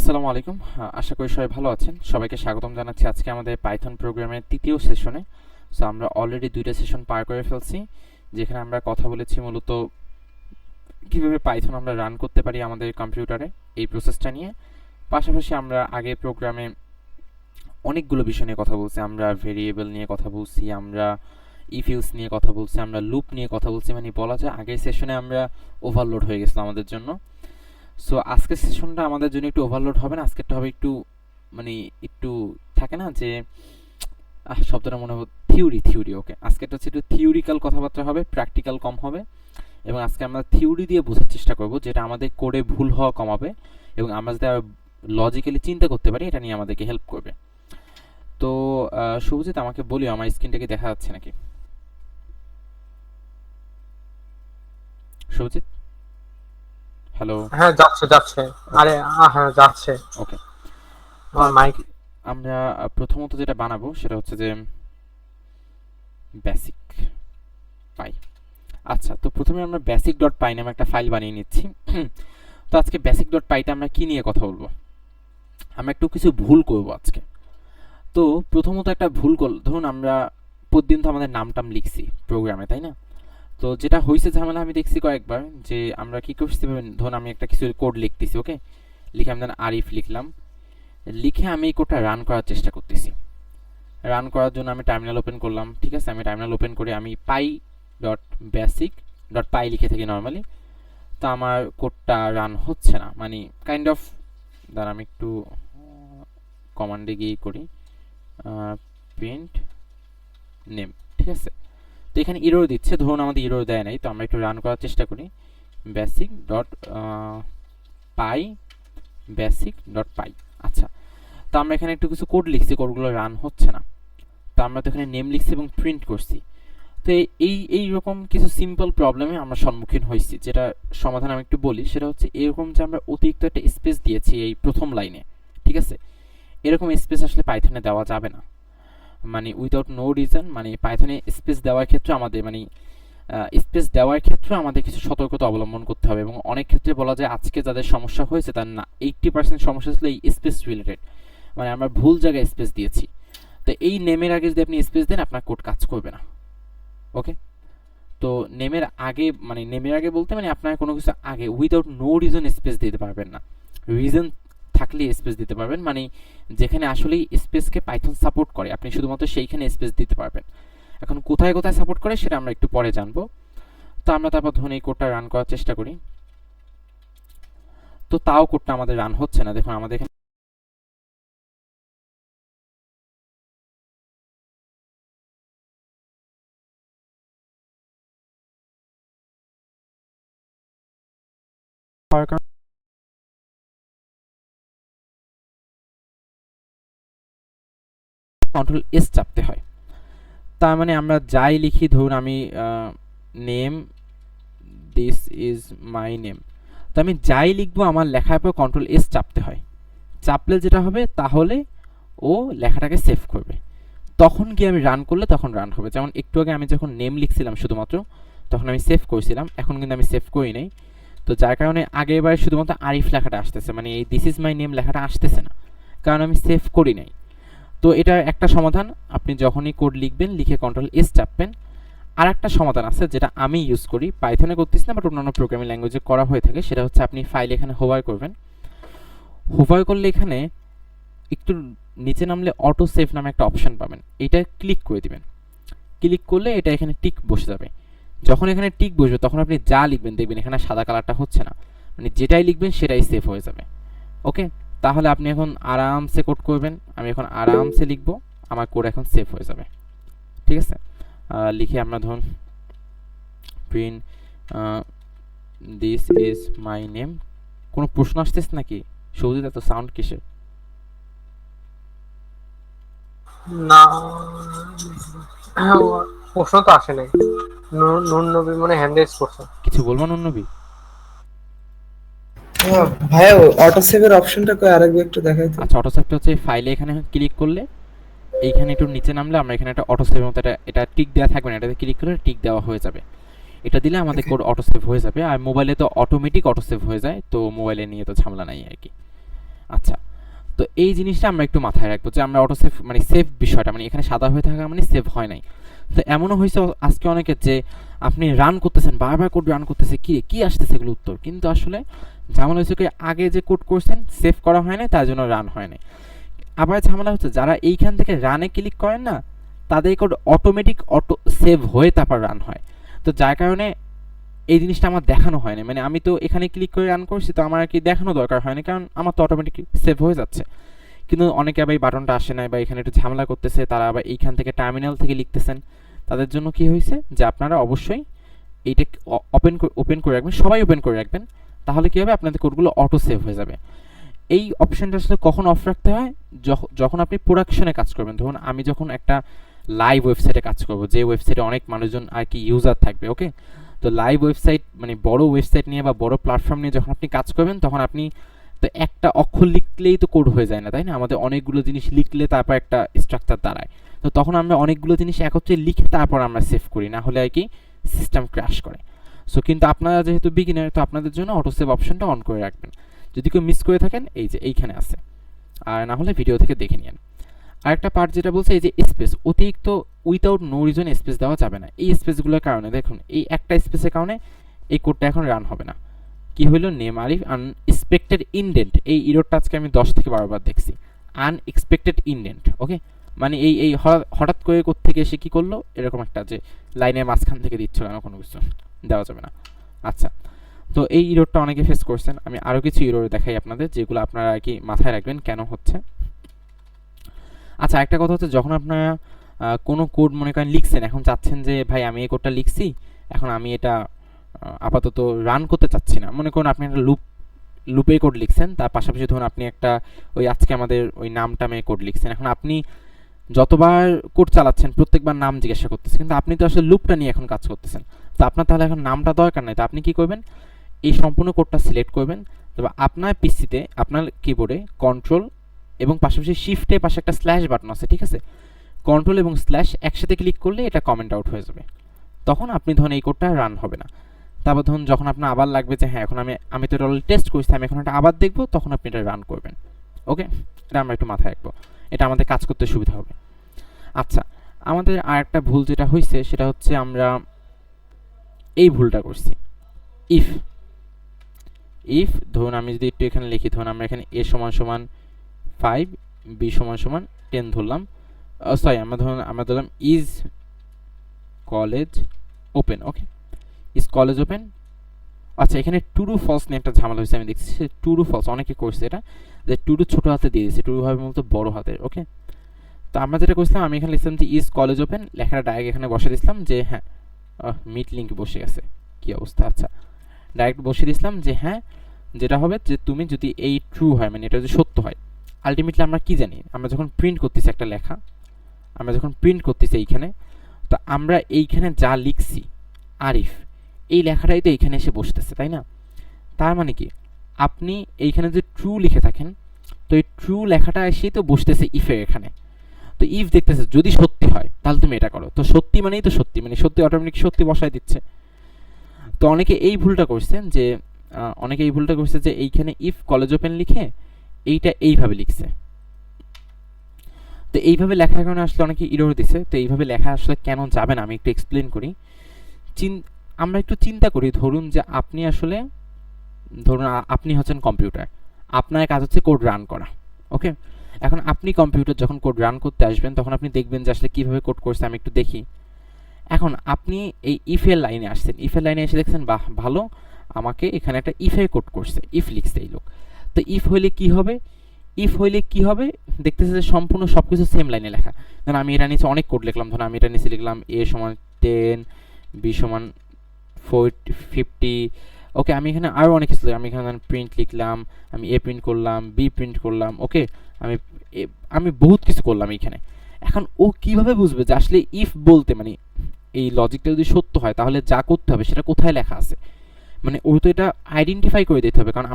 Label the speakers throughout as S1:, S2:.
S1: আসসালামু আলাইকুম। আশা করি সবাই ভালো আছেন। সবাইকে স্বাগতম জানাচ্ছি আজকে আমাদের পাইথন প্রোগ্রামের তৃতীয় সেশনে। সো আমরা অলরেডি 2টা সেশন পার করে ফেলছি, যেখানে আমরা কথা বলেছি মূলত কীভাবে পাইথন আমরা রান করতে পারি আমাদের কম্পিউটারে, এই প্রসেসটা নিয়ে। পাশাপাশি আমরা আগে প্রোগ্রামে অনেকগুলো বিষয় নিয়ে কথা বলছি। আমরা ভেরিয়েবল নিয়ে কথা বলছি, আমরা ইফিলস নিয়ে কথা বলছি, আমরা লুপ নিয়ে কথা বলছি। মানে বলা যায় আগের সেশনে আমরা ওভারলোড হয়ে গেছিলাম আমাদের জন্য। সো আজকের সেশনটা আমাদের জন্য একটু ওভারলোড হবে না, আজকেরটা হবে একটু মানে একটু থাকে না যে শব্দটা মনে হবে থিওরি। ওকে, আজকেরটা হচ্ছে একটু থিওরিক্যাল কথাবার্তা হবে, প্র্যাকটিক্যাল কম হবে। এবং আজকে আমরা থিওরি দিয়ে বোঝার চেষ্টা করব, যেটা আমাদের কোডে ভুল হওয়া কমাবে এবং আমরা যাতে লজিক্যালি চিন্তা করতে পারি, এটা নিয়ে আমাদেরকে হেল্প করবে। তো শুভজিৎ, আমাকে বলিও আমার স্ক্রিনটাকে দেখা যাচ্ছে নাকি? শুভজিৎ, হ্যালো।
S2: হ্যাঁ, যাচ্ছে। আরে হ্যাঁ, যাচ্ছে।
S1: ওকে,
S2: আমার মাইক।
S1: আমরা প্রথমত যেটা বানাবো সেটা হচ্ছে যে বেসিক পাই। আচ্ছা, তো প্রথমে আমরা বেসিক ডট পাই নামে একটা ফাইল বানিয়ে নিচ্ছি। তো আজকে বেসিক ডট পাইতে আমরা কি নিয়ে কথা বলবো? আমরা একটু কিছু ভুল করব আজকে। তো প্রথমত একটা ভুল ধরুন আমরা প্রতিদিন তো আমাদের নামটাম লিখছি প্রোগ্রামে, তাই না? তো যেটা হয়েছে ঝামেলা আমি দেখছি কয়েকবার, যে আমরা কি করছি, ধরুন আমি একটা কিছু কোড লিখতেছি, ওকে, লিখে আমি আরিফ লিখলাম, লিখে আমি এই কোডটা রান করার চেষ্টা করতেছি। রান করার জন্য আমি টার্মিনাল ওপেন করলাম, ঠিক আছে, আমি টার্মিনাল ওপেন করে আমি পাই ডট বেসিক ডট পাই লিখে থাকি নর্মালি। তো আমার কোডটা রান হচ্ছে না, মানে কাইন্ড অফ, দাঁড়া আমি একটু কমান্ডে গিয়ে করি, প্রিন্ট নেম, ঠিক আছে। তো এখানে ইরর দিচ্ছে, ধরুন আমাদের ইরর দেয় নাই, তো আমরা একটু রান করার চেষ্টা করি। বেসিক ডট পাই, বেসিক ডট পাই। আচ্ছা, তো আমরা এখানে একটু কিছু কোড লিখছি, কোডগুলো রান হচ্ছে না। তো আমরা তো এখানে নেম লিখছি এবং প্রিন্ট করছি। তো এইরকম কিছু সিম্পল প্রবলেমে আমরা সম্মুখীন হয়েছি, যেটা সমাধান আমি একটু বলি। সেটা হচ্ছে এরকম যে আমরা অতিরিক্ত একটা স্পেস দিয়েছি এই প্রথম লাইনে, ঠিক আছে। এরকম স্পেস আসলে পাইথনে দেওয়া যাবে না, মানে উইদাউট নো রিজন। মানে পাইথনে স্পেস দেওয়ার ক্ষেত্রে আমাদের আমাদের কিছু সতর্কতা অবলম্বন করতে হবে। এবং অনেক ক্ষেত্রে বলা যায় আজকে যাদের সমস্যা হয়েছে তার না 80% সমস্যা ছিল এই স্পেস রিলেটেড, মানে আমরা ভুল জায়গায় স্পেস দিয়েছি। তো এই নেমের আগে যদি আপনি স্পেস দেন, আপনার কোড কাজ করবে না। ওকে, তো নেমের আগে, মানে নেমের আগে বলতে মানে আপনার কোনো কিছু আগে উইদাউট নো রিজন স্পেস দিতে পারবেন না। রিজন থাকলে স্পেস দিতে পারবেন, মানে যেখানে আসলেই স্পেসকে পাইথন সাপোর্ট করে আপনি শুধুমাত্র সেইখানে স্পেস দিতে পারবেন। এখন কোথায় কোথায় সাপোর্ট করে সেটা আমরা একটু পরে জানবো। তো আমরা তারপর ধরুন এই কোডটা রান করার চেষ্টা করি। তো তাও কোডটা আমাদের রান হচ্ছে না। দেখুন আমাদের এখানে কন্ট্রোল এস চাপতে হয়। তার মানে আমরা যাই লিখি, ধরুন আমি name, this is my name, তো আমি যাই লিখবো আমার লেখার পর কন্ট্রোল এস চাপতে হয়। চাপলে যেটা হবে, তাহলে ও লেখাটাকে সেভ করবে। তখন গিয়ে আমি রান করলে তখন রান হবে। যেমন একটু আগে আমি যখন নেম লিখছিলাম শুধুমাত্র, তখন আমি সেভ করেছিলাম, এখন কিন্তু আমি সেভ করি নাই। তো যার কারণে আগের বার শুধুমাত্র আরিফ লেখাটা আসতেছে, মানে এই দিস ইজ মাই নেম লেখাটা আসতেছে না, কারণ আমি সেভ করি নাই। তো এটা একটা সমাধান, আপনি যখনই কোড লিখবেন লিখে কন্ট্রোল এস চাপবেন। আর একটা সমাধান আছে যেটা আমি ইউজ করি, পাইথনে করতেছি না বাট অন্যান্য প্রোগ্রামিং ল্যাঙ্গুয়েজে করা হয়ে থাকে। সেটা হচ্ছে আপনি ফাইল এখানে হোভার করবেন, হোভার করলে এখানে একটু নিচে নামলে অটো সেভ নামে একটা অপশন পাবেন, এটা ক্লিক করে দিবেন। ক্লিক করলে এটা এখানে টিক বসে যাবে। যখন এখানে টিক বসবে তখন আপনি যা লিখবেন দেখবেন এখানে সাদা কালারটা হচ্ছে না, মানে যেটাই লিখবেন সেটাই সেভ হয়ে যাবে। ওকে, তাহলে আপনি এখন আরামসে কোড করবেন। আমি এখন আরামসে লিখব, আমার কোড এখন সেভ হয়ে যাবে, ঠিক আছে। লিখে আমরা ধরুন print this is my name. কোনো প্রশ্ন আসতেছে নাকি সৌদিত? এত সাউন্ড কিসের?
S2: না, হ্যাঁ, প্রশ্ন তো আসে নাই। নুন নবী মানে হ্যান্ড রেজ করছে।
S1: কিছু বলবো না নবী?
S3: হ্যাঁ ভাইয়া, অটো সেভের অপশনটা কই আরেকবার একটু দেখাই তো।
S1: আচ্ছা, অটো সেভটা হচ্ছে ফাইলে এখানে ক্লিক করলে, এইখানে একটু নিচে নামলে আমরা এখানে একটা অটো সেভের মতো এটা টিক দেওয়া থাকবে না, এটাতে ক্লিক করলে টিক দেওয়া হয়ে যাবে। এটা দিলে আমাদের কোড অটো সেভ হয়ে যাবে। আর মোবাইলে তো অটোমেটিক অটো সেভ হয়ে যায়, তো মোবাইলে নিয়ে তো ঝামেলা নাই আর কি। আচ্ছা, তো এই জিনিসটা আমরা একটু মাথায় রাখবো যে আমরা অটো সেভ মানে সেভ বিষয়টা মানে এখানে সাদা হয়ে থাকা মানে সেভ হয় নাই। তো এমনও হয়েছে আজকে অনেকের যে আপনি রান করতেছেন, বারবার কোড রান করতেছে, কি আসতেছে এগুলো উত্তর, কিন্তু আসলে ঝামেলা হয়েছে কি আগে যে কোড করছেন সেভ করা হয় না, তার জন্য রান হয় না। আবার ঝামেলা হচ্ছে যারা এইখান থেকে রানে ক্লিক করেন না, তাদের কোড অটোমেটিক অটো সেভ হয়ে তারপর রান হয়। তো যার কারণে এই জিনিসটা আমার দেখানো হয় না, মানে আমি তো এখানে ক্লিক করে রান করছি, তো আমার আর কি দেখানো দরকার হয় না, কারণ আমার তো অটোমেটিক সেভ হয়ে যাচ্ছে। কিন্তু অনেকে আবার এই বাটনটা আসে না বা এখানে একটু ঝামেলা করতেছে, তারা আবার এইখান থেকে টার্মিনাল থেকে লিখতেছেন, তাদের জন্য কি হয়েছে যে আপনারা অবশ্যই এইটা ওপেন করে রাখবেন, সবাই ওপেন করে রাখবেন, তাহলে কি হবে আপনাদের কোডগুলো অটো সেভ হয়ে যাবে। এই অপশনটা আসলে কখন অফ রাখতে হয়, যখন আপনি প্রোডাকশনে কাজ করবেন। ধরুন আমি যখন একটা লাইভ ওয়েবসাইটে কাজ করব, যে ওয়েবসাইটে অনেক মানুষজন আর কি ইউজার থাকবে, ওকে, তো লাইভ ওয়েবসাইট মানে বড় ওয়েবসাইট নিয়ে বা বড় প্ল্যাটফর্ম নিয়ে যখন আপনি কাজ করবেন, তখন আপনি তো একটা অক্ষর লিখলেই তো কোড হয়ে যায় না, তাই না? আমাদের অনেকগুলো জিনিস লিখলে তারপর একটা স্ট্রাকচার দাঁড়ায়। তো তখন আমরা অনেকগুলো জিনিস একত্রে লিখে তারপর আমরা সেভ করি, না হলে আর কি সিস্টেম ক্র্যাশ করে। সো কিন্তু আপনারা যেহেতু বিগিনার, তো আপনাদের জন্য অটো সেভ অপশনটা অন করে রাখবেন। যদি কেউ মিস করে থাকেন, এই যে এইখানে আছে, আর না হলে ভিডিও থেকে দেখে নিন। আরেকটা পার্ট যেটা বলছে এই যে স্পেস, অতিরিক্ত উইথাউট নো রিজন স্পেস দেওয়া যাবে না। এই স্পেসগুলোর কারণে দেখুন, এই একটা স্পেসের কারণে এই কোডটা এখন রান হবে না। কি হলো, নেম আরিফ আনএক্সপেক্টেড ইনডেন্ট, এই ইরোডটা আজকে আমি 10 থেকে 12 বার দেখছি। আনএক্সপেক্টেড ইনডেন্ট, ওকে, মানে এই হঠাৎ করে কোত্থেকে এসে কি করলো, এরকম একটা যে লাইনের মাঝখান থেকে দিচ্ছিল না, কোনো কিছু দেওয়া যাবে না। আচ্ছা, তো এই ইরোডটা অনেকে ফেস করছেন। আমি আরও কিছু ইরোড দেখাই আপনাদের, যেগুলো আপনারা আর কি মাথায় রাখবেন কেন হচ্ছে। আচ্ছা, একটা কথা হচ্ছে, যখন আপনারা কোনো কোড মনে করেন লিখছেন, এখন চাচ্ছেন যে ভাই আমি এই কোডটা লিখছি, এখন আমি এটা আপাতত রান করতে চাচ্ছি না। মনে করুন আপনি একটা লুপে কোড লিখছেন, তার পাশাপাশি ধরুন আপনি একটা ওই আজকে আমাদের ওই নামটামে কোড লিখছেন। এখন আপনি যতবার কোড চালাচ্ছেন প্রত্যেকবার নাম জিজ্ঞাসা করতেছেন, কিন্তু আপনি তো আসলে লুপটা নিয়ে এখন কাজ করতেছেন, তো আপনার তাহলে এখন নামটা দরকার নাই। তো আপনি কি করবেন, এই সম্পূর্ণ কোডটা সিলেক্ট করবেন, তবে আপনার পিসিতে আপনার কিবোর্ডে কন্ট্রোল এবং পাশাপাশি শিফটে পাশে একটা স্ল্যাশ বাটন আছে, ঠিক আছে, কন্ট্রোল এবং স্ল্যাশ একসাথে ক্লিক করলে এটা কমেন্ট আউট হয়ে যাবে। তখন আপনি ধরুন এই কোডটা রান হবে না। তারপর ধরুন যখন আপনার আবার লাগবে যে হ্যাঁ এখন আমি তো এটা অলরেডি টেস্ট করছি, আমি এখন এটা আবার দেখবো, তখন আপনি এটা রান করবেন। ওকে, এটা আমরা একটু মাথায় রাখবো, এটা আমাদের কাজ করতে সুবিধা হবে। আচ্ছা, আমাদের আর একটা ভুল যেটা হয়েছে সেটা হচ্ছে আমরা এই ভুলটা করছি। ইফ ধরুন আমি যদি একটু এখানে লিখি, ধরুন আমরা এখানে a = 5, b = 10 ধরলাম, সরি আমরা ধরলাম is college open, okay, is college open. আচ্ছা, এখানে টুডু ফলস নিয়ে একটা ঝামেলা হয়েছে, আমি দেখছি টুডু ফলস অনেকে করছে এটা, যে টুডু ছোটো হাতে দিয়ে দিয়েছে, টুডু ভাবে মূলত বড় হাতের, ওকে। তো আমরা যেটা করছিলাম, আমি এখানে লিখলাম যে ইজ কলেজ ওপেন, লেখাটা ডাইরেক্ট এখানে বসে দিয়েছিলাম যে হ্যাঁ, মিট লিঙ্ক বসে গেছে, কি অবস্থা। আচ্ছা, ডাইরেক্ট বসিয়ে দিয়েছিলাম যে হ্যাঁ, যেটা হবে যে তুমি যদি এই ট্রু হয় মানে এটা যদি সত্য হয়, আলটিমেটলি আমরা কি জানি, আমরা যখন প্রিন্ট করতেছি একটা লেখা, আমরা যখন প্রিন্ট করতেছি এইখানে, তো আমরা এইখানে যা লিখছি আরিফ, এই লেখাটাই তো এইখানে এসে বসতেছে, তাই না? তার মানে কি, আপনি এইখানে যে ট্রু লিখে থাকেন, তো এই ট্রু লেখাটা এসেই তো বসতেছে ইফের এখানে। তো ইফ দেখতেছে যদি সত্যি হয় তাহলে তুমি এটা করো, তো সত্যি মানেই তো সত্যি, মানে সত্যি অটোমেটিক সত্যি বসায় দিচ্ছে। তো অনেকে এই ভুলটা করছেন যে এইখানে ইফ কলেজ ওপেন লিখে এইটা এইভাবে লিখছে। তো এইভাবে লেখার কারণে আসলে অনেকে ইরর দিছে। তো এইভাবে লেখা আসলে কেন যাবে না আমি একটু এক্সপ্লেন করি। আমরা একটু চিন্তা করি, ধরুন আপনি হচ্ছেন কম্পিউটার, আপনার কাজ হচ্ছে কোড রান করা, ওকে। এখন আপনি কম্পিউটার যখন কোড রান করতে আসবেন, তখন আপনি দেখবেন যে আসলে কীভাবে কোড করছে, আমি একটু দেখি। এখন আপনি এই ইফের লাইনে আসছেন, ইফের লাইনে এসে দেখছেন বাহ ভালো, আমাকে এখানে একটা ইফের কোড করছে, ইফ লিখছে এই লোক। তো ইফ হইলে কি হবে, দেখতেছে যে সম্পূর্ণ সব কিছু সেম লাইনে লেখা। ধরুন আমি এটা নিচে অনেক কোড লিখলাম, ধরুন আমি এটা নিচে লিখলাম a = 10, b = 50, ওকে। আমি এখানে আরও অনেক কিছু লিখলাম, আমি এখানে প্রিন্ট লিখলাম, আমি a প্রিন্ট করলাম, b প্রিন্ট করলাম, ওকে, আমি বহুত কিছু করলাম এইখানে। এখন ও কিভাবে বুঝবে যে আসলে ইফ বলতে মানে এই লজিকটা যদি সত্য হয়, তাহলে যা করতে হবে সেটা কোথায় লেখা আছে, মানে ও তো এটা আইডেন্টিফাই করে দিতে হবে। কারণ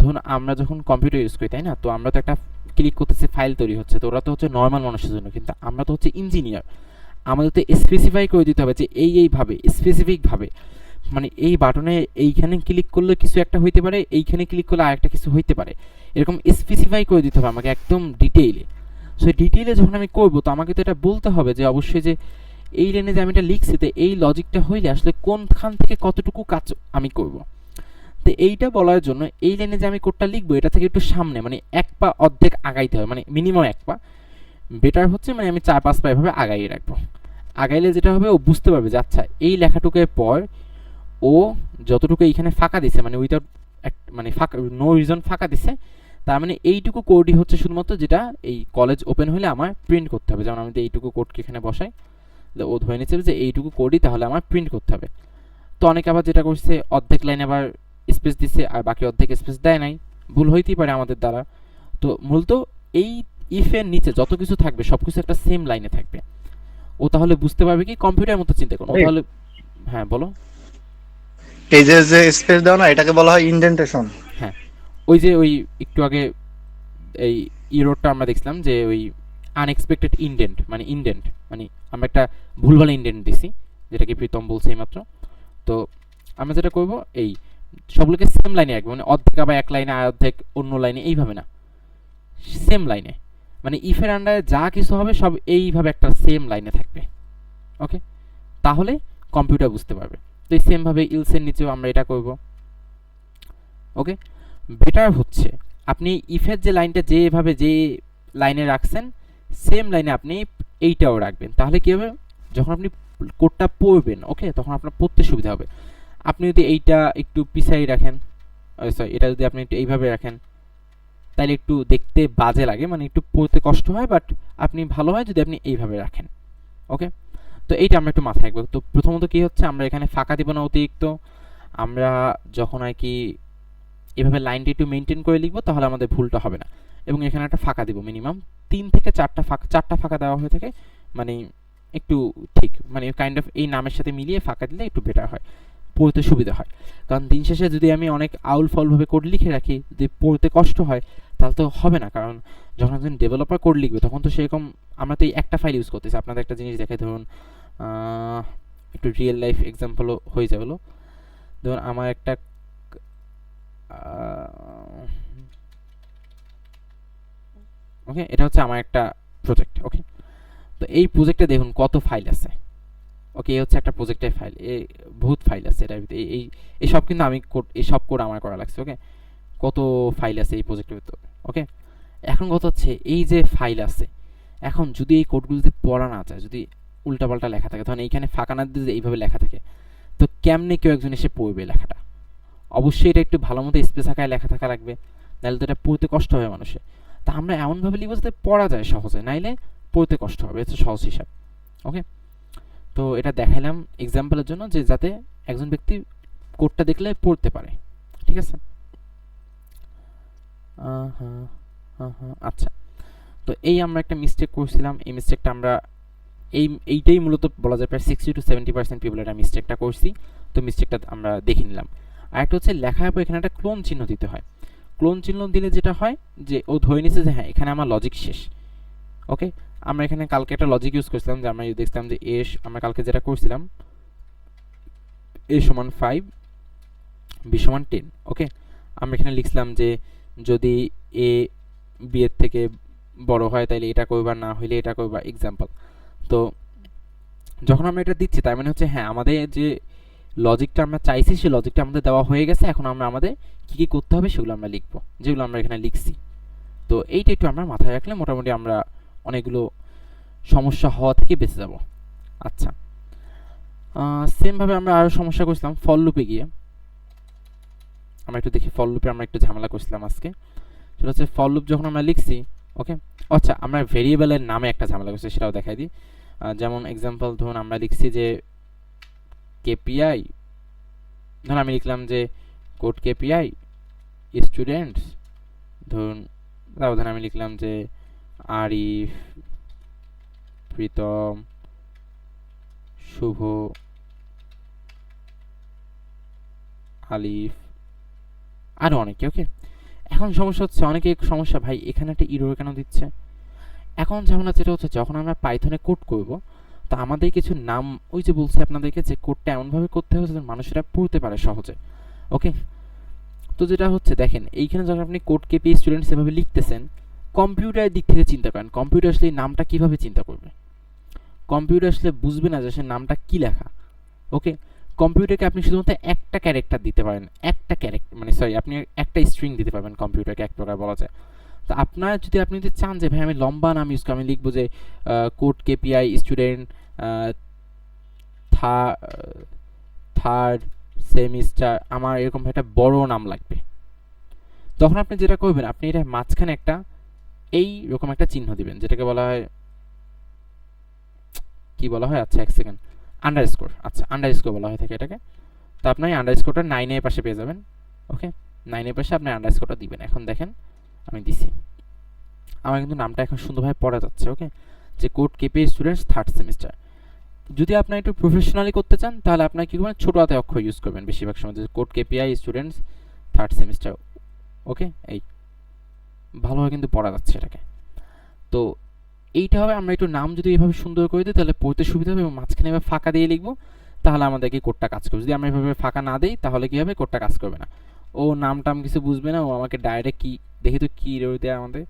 S1: ধরুন আমরা যখন কম্পিউটার ইউজ করি, তাই না, তো আমরা তো একটা ক্লিক করতেছি, ফাইল তৈরি হচ্ছে, তো ওরা তো হচ্ছে নর্মাল মানুষের জন্য, কিন্তু আমরা তো হচ্ছে ইঞ্জিনিয়ার, আমাদের তো স্পেসিফাই করে দিতে হবে যে এইভাবে স্পেসিফিকভাবে মানে এই বাটনে এইখানে ক্লিক করলে কিছু একটা হইতে পারে, এইখানে ক্লিক করলে আরেকটা কিছু হইতে পারে, এরকম স্পেসিফাই করে দিতে হবে আমাকে একদম ডিটেইলে। সো ডিটেইলে যখন আমি করব তো আমাকে তো এটা বলতে হবে যে অবশ্যই যে এই লাইনে যে আমি এটা লিখছি তো এই লজিকটা হইলে আসলে কোনখান থেকে কতটুকু কাজ আমি করব। তো এইটা বলার জন্য এই লাইনে যে আমি কোডটা লিখবো এটা থেকে একটু সামনে মানে এক পা অর্ধেক আগাইতে হবে, মানে মিনিমাম এক পা, বেটার হচ্ছে মানে আমি 4-5 পা এভাবে আগাইয়ে রাখবো। আগাইলে যেটা হবে ও বুঝতে পারবে যে আচ্ছা এই লেখাটুকুর পর ও যতটুকু এইখানে ফাঁকা দিছে মানে উইদাউট মানে ফাঁকা নো রিজন ফাঁকা দিছে, তার মানে এইটুকু কোডই হচ্ছে শুধুমাত্র যেটা এই কলেজ ওপেন হলে আমার প্রিন্ট করতে হবে। যেমন আমি এইটুকু কোডকে এখানে বসাই, ও ধরে নিচ্ছে যে এইটুকু কোডই তাহলে আমার প্রিন্ট করতে হবে। তো অনেকে আবার যেটা করছে অর্ধেক লাইনে আবার স্পেস দিচ্ছে আর বাকি অর্ধেক স্পেস দেয় নাই, ভুল হইতেই পারে আমাদের দ্বারা। তো মূলত এই ইফের নিচে যত কিছু থাকবে সব কিছু একটা সেম লাইনে থাকবে, ও তাহলে বুঝতে পারবে কি কম্পিউটার মতো চিন্তা করুন তাহলে। হ্যাঁ বলো।
S4: এই যে যে স্পেস দাও না এটাকে বলা হয় ইনডেন্টেশন।
S1: হ্যাঁ ওই যে ওই একটু আগে এই ইরোডটা আমরা দেখছিলাম যে ওই আনএক্সপেক্টেড ইনডেন্ট মানে আমরা একটা ভুলভাল ইনডেন্ট দিছি যেটাকে প্রীতম বলছে এইমাত্র। তো আমরা যেটা করব এই সবগুলোকে সেম লাইনে রাখবো, মানে অর্ধেক আবার এক লাইনে আর অর্ধেক অন্য লাইনে, এইভাবে না, সেম লাইনে, মানে ইফের আন্ডারে যা কিছু হবে সব এইভাবে একটা সেম লাইনে থাকবে। ওকে, তাহলে কম্পিউটার বুঝতে পারবে। তো এই সেমভাবে ইলসের নিচেও আমরা এটা করব। ওকে, বেটার হচ্ছে আপনি ইফের যে লাইনটা যেভাবে যে লাইনে রাখছেন সেম লাইনে আপনি এইটাও রাখবেন, তাহলে কী হবে যখন আপনি কোডটা পড়বেন ওকে তখন আপনার পড়তে সুবিধা হবে। আপনি যদি এইটা একটু পিছাই রাখেন, সরি এটা যদি আপনি একটু এইভাবে রাখেন তাহলে একটু দেখতে বাজে লাগে, মানে একটু পড়তে কষ্ট হয়, বাট আপনি ভালো হয় যদি আপনি এইভাবে রাখেন। ওকে, তো এইটা আমরা একটু মাথায় রাখবো। তো প্রথমত কী হচ্ছে আমরা এখানে ফাঁকা দিব না অতিরিক্ত, আমরা যখন আর কি এভাবে লাইনটি একটু মেনটেন করে লিখবো তাহলে আমাদের ভুলটা হবে না। এবং এখানে একটা ফাঁকা দিব, মিনিমাম 3 থেকে 4টা ফাঁকা দেওয়া হয়ে থাকে, মানে একটু ঠিক মানে কাইন্ড অফ এই নামের সাথে মিলিয়ে ফাঁকা দিলে একটু বেটার হয়, পড়তে সুবিধা হয়। কারণ দিন শেষে যদি আমি অনেক আউল ফলভাবে কোড লিখে রাখি যদি পড়তে কষ্ট হয় তাহলে তো হবে না। কারণ যখন একজন ডেভেলপার কোড লিখবে তখন তো সেরকম আমরা তো এই একটা ফাইল ইউজ করতেছি। আপনাদের একটা জিনিস দেখাই, ধরুন একটু রিয়েল লাইফ এক্সাম্পলও হয়ে যাবে। ধরুন আমার একটা ওকে এটা হচ্ছে আমার একটা প্রজেক্ট। ওকে, তো এই প্রজেক্টে দেখুন কত ফাইল আছে। ওকে, এই হচ্ছে একটা প্রজেক্টের ফাইল, বহুত ফাইল আছে এটার ভিতরে, এই সব কিন্তু আমি কোড, এই সব কোড আমার করা লাগছে। ওকে, কত ফাইল আছে এই প্রজেক্টের ভিতরে। ওকে, এখন কথা হচ্ছে এই যে ফাইল আছে, এখন যদি এই কোডগুলো যদি পড়া না যায়, যদি উল্টাপাল্টা লেখা থাকে, তখন এইখানে ফাঁকা না দিয়ে এইভাবে লেখা থাকে, তো কেমনে কেউ একজন এসে পড়বে লেখাটা? অবশ্যই এটা একটু ভালো মতো স্পেস আকারে লেখা থাকা লাগবে, নাহলে তো এটা পড়তে কষ্ট হবে মানুষের। তা আমরা এমনভাবে লিখবো যাতে পড়া যায় সহজে, নাইলে পড়তে কষ্ট হবে, এটা সহজ হিসাব। ওকে, তো এটা দেখাইলাম এক্সাম্পলের জন্য যে যাতে একজন ব্যক্তি কোডটা দেখলে পড়তে পারে। ঠিক আছে, আচ্ছা, তো এই আমরা একটা মিস্টেক করছিলাম, এই মিস্টেকটা আমরা এইটাই মূলত বলা যায় প্রায় 60 to 70% পিপল এটা মিস্টেকটা করছি। তো মিস্টেকটা আমরা দেখে নিলাম। আর একটা হচ্ছে লেখার পর এখানে একটা ক্লোন চিহ্ন দিতে হয়। ক্লোন চিহ্ন দিলে যেটা হয় যে ও ধরে নিচ্ছে যে হ্যাঁ এখানে আমার লজিক শেষ। ওকে, আমরা এখানে কালকে একটা লজিক ইউজ করছিলাম যে আমরা দেখছিলাম যে আমরা কালকে যেটা করছিলাম a সমান 5 b সমান 10। ওকে, আমরা এখানে লিখছিলাম যে যদি a b এর থেকে বড় হয় তাহলে এটা করবা, না হইলে এটা করবা, এক্সাম্পল। তো যখন আমরা এটা দিচ্ছি তার মানে হচ্ছে হ্যাঁ আমাদের যে লজিকটা আমরা চাইছি সেই লজিকটা আমাদের দেওয়া হয়ে গেছে, এখন আমরা আমাদের কী কী করতে হবে সেগুলো আমরা লিখবো, যেগুলো আমরা এখানে লিখছি। তো এইটা একটু আমরা মাথায় রাখলে মোটামুটি আমরা অনেকগুলো সমস্যা হওয়া থেকে বেঁচে যাব। আচ্ছা, সেমভাবে আমরা আরও সমস্যা করছিলাম ফল লুপে গিয়ে। আমরা একটু দেখি ফল লুপে আমরা একটু ঝামেলা করছিলাম আজকে। সেটা হচ্ছে ফল লুপ যখন আমরা লিখছি, ওকে, আচ্ছা আমরা ভেরিয়েবলের নামে একটা ঝামেলা করছি, সেটাও দেখাই দিই। যেমন এক্সাম্পল ধরুন আমরা লিখছি যে কেপিআই, ধরুন আমি লিখলাম যে কোড কেপিআই স্টুডেন্টস, ধরুন আমি লিখলাম যে আরিফ, প্রীতম, শুভ, আলিফ, আরও অনেকে। ওকে, এখন সমস্যা হচ্ছে অনেকে সমস্যা ভাই এখানে একটা ইরর কেন দিচ্ছে। এখন ঝামেলা যেটা হচ্ছে যখন আমরা পাইথনে কোড করব তো আমাদের কিছু নাম ওই যে বলছি আপনাদেরকে যে কোডটা এমনভাবে করতে হবে যাতে মানুষেরা পড়তে পারে সহজে। ওকে, তো যেটা হচ্ছে দেখেন এইখানে যখন আপনি কোড কেপি স্টুডেন্টস এভাবে লিখতেছেন, কম্পিউটারের দিক থেকে চিন্তা করেন, কম্পিউটার আসলে এই নামটা কিভাবে চিন্তা করবে? কম্পিউটার আসলে বুঝবে না যে সে নামটা কি লেখা। ওকে, কম্পিউটারকে আপনি শুধুমাত্র একটা ক্যারেক্টার দিতে পারেন, একটা ক্যারেক্টার মানে সরি আপনি একটা স্ট্রিং দিতে পারবেন কম্পিউটারকে, এক প্রকার বলা যায়। তো আপনার যদি আপনি যদি চান যে ভাই আমি লম্বা নাম ইউজ করি, আমি লিখবো যে code KPI student third semester, আমার এরকম একটা বড় নাম লাগবে, তখন আপনি যেটা করবেন আপনি এটা মাঝখানে একটা এইরকম একটা চিহ্ন দিবেন, যেটাকে বলা হয় কি বলা হয়, আচ্ছা এক সেকেন্ড, আন্ডারস্কোর। আচ্ছা আন্ডারস্কোর বলা হয় থাকে এটাকে। তো আপনি আন্ডারস্কোরটা 9 এর পাশে পেয়ে যাবেন। ওকে, 9 এর পাশে আপনি আন্ডারস্কোরটা দিবেন। এখন দেখেন আমি দিছি, আমার কিন্তু নামটা এখন সুন্দরভাবে পড়া যাচ্ছে। ওকে, যে code KP students third semester. যদি আপনি একটু প্রফেশনালি করতে চান তাহলে আপনার কি করবেন, ছোট হাতে অক্ষর ইউজ করবেন বেশিরভাগ সময়, যে code KPI students third semester. Okay, এই ভালোভাবে কিন্তু পড়া যাচ্ছে এটাকে। তো এইটা হবে, আমরা একটু নাম যদি এভাবে সুন্দর করে দিই তাহলে পড়তে সুবিধা হবে, এবং মাঝখানে এভাবে ফাঁকা দিয়ে লিখবো তাহলে আমাদেরকে কোডটা কাজ করবে। যদি আমরা এভাবে ফাঁকা না দিই তাহলে কি হবে, কোডটা কাজ করবে না, ও নাম টাম কিছু বুঝবে না, ও আমাকে ডাইরেক্ট কি দেখি তো কি দেয় আমাদের,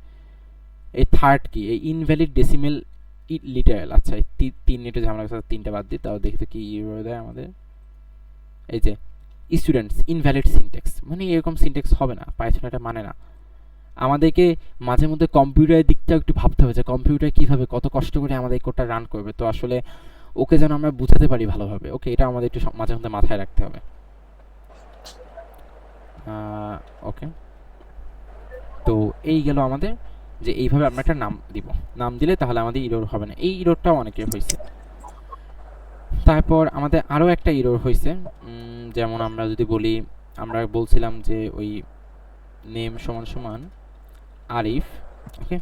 S1: এই থার্ড কি, এই ইনভ্যালিড ডেসিমেল লিটারাল। আচ্ছা এই তিন একটু ঝামেলা করছে, তিনটা বাদ দিই, তাও দেখি তো কি দেয় আমাদের, এই যে স্টুডেন্টস ইনভ্যালিড সিনট্যাক্স, মানে এরকম সিনট্যাক্স হবে না, পাইথন এটা মানে না। আমাদেরকে মাঝে মধ্যে কম্পিউটারের দিকটা একটু ভাবতে হবে যে কম্পিউটার কীভাবে কত কষ্ট করে আমাদের কোডটা রান করবে, তো আসলে ওকে যেন আমরা বুঝাতে পারি ভালোভাবে। ওকে, এটা আমাদের একটু মাঝে মধ্যে মাথায় রাখতে হবে। ওকে, তো এই গেল আমাদের যে এইভাবে আমরা একটা নাম দিব, নাম দিলে তাহলে আমাদের ইরোর হবে না। এই ইরোরটাও অনেকের হয়েছে। তারপর আমাদের আরও একটা ইরোর হয়েছে, যেমন আমরা যদি বলি, আমরা বলছিলাম যে ওই নেম সমান সমান আরিফ। ওকে,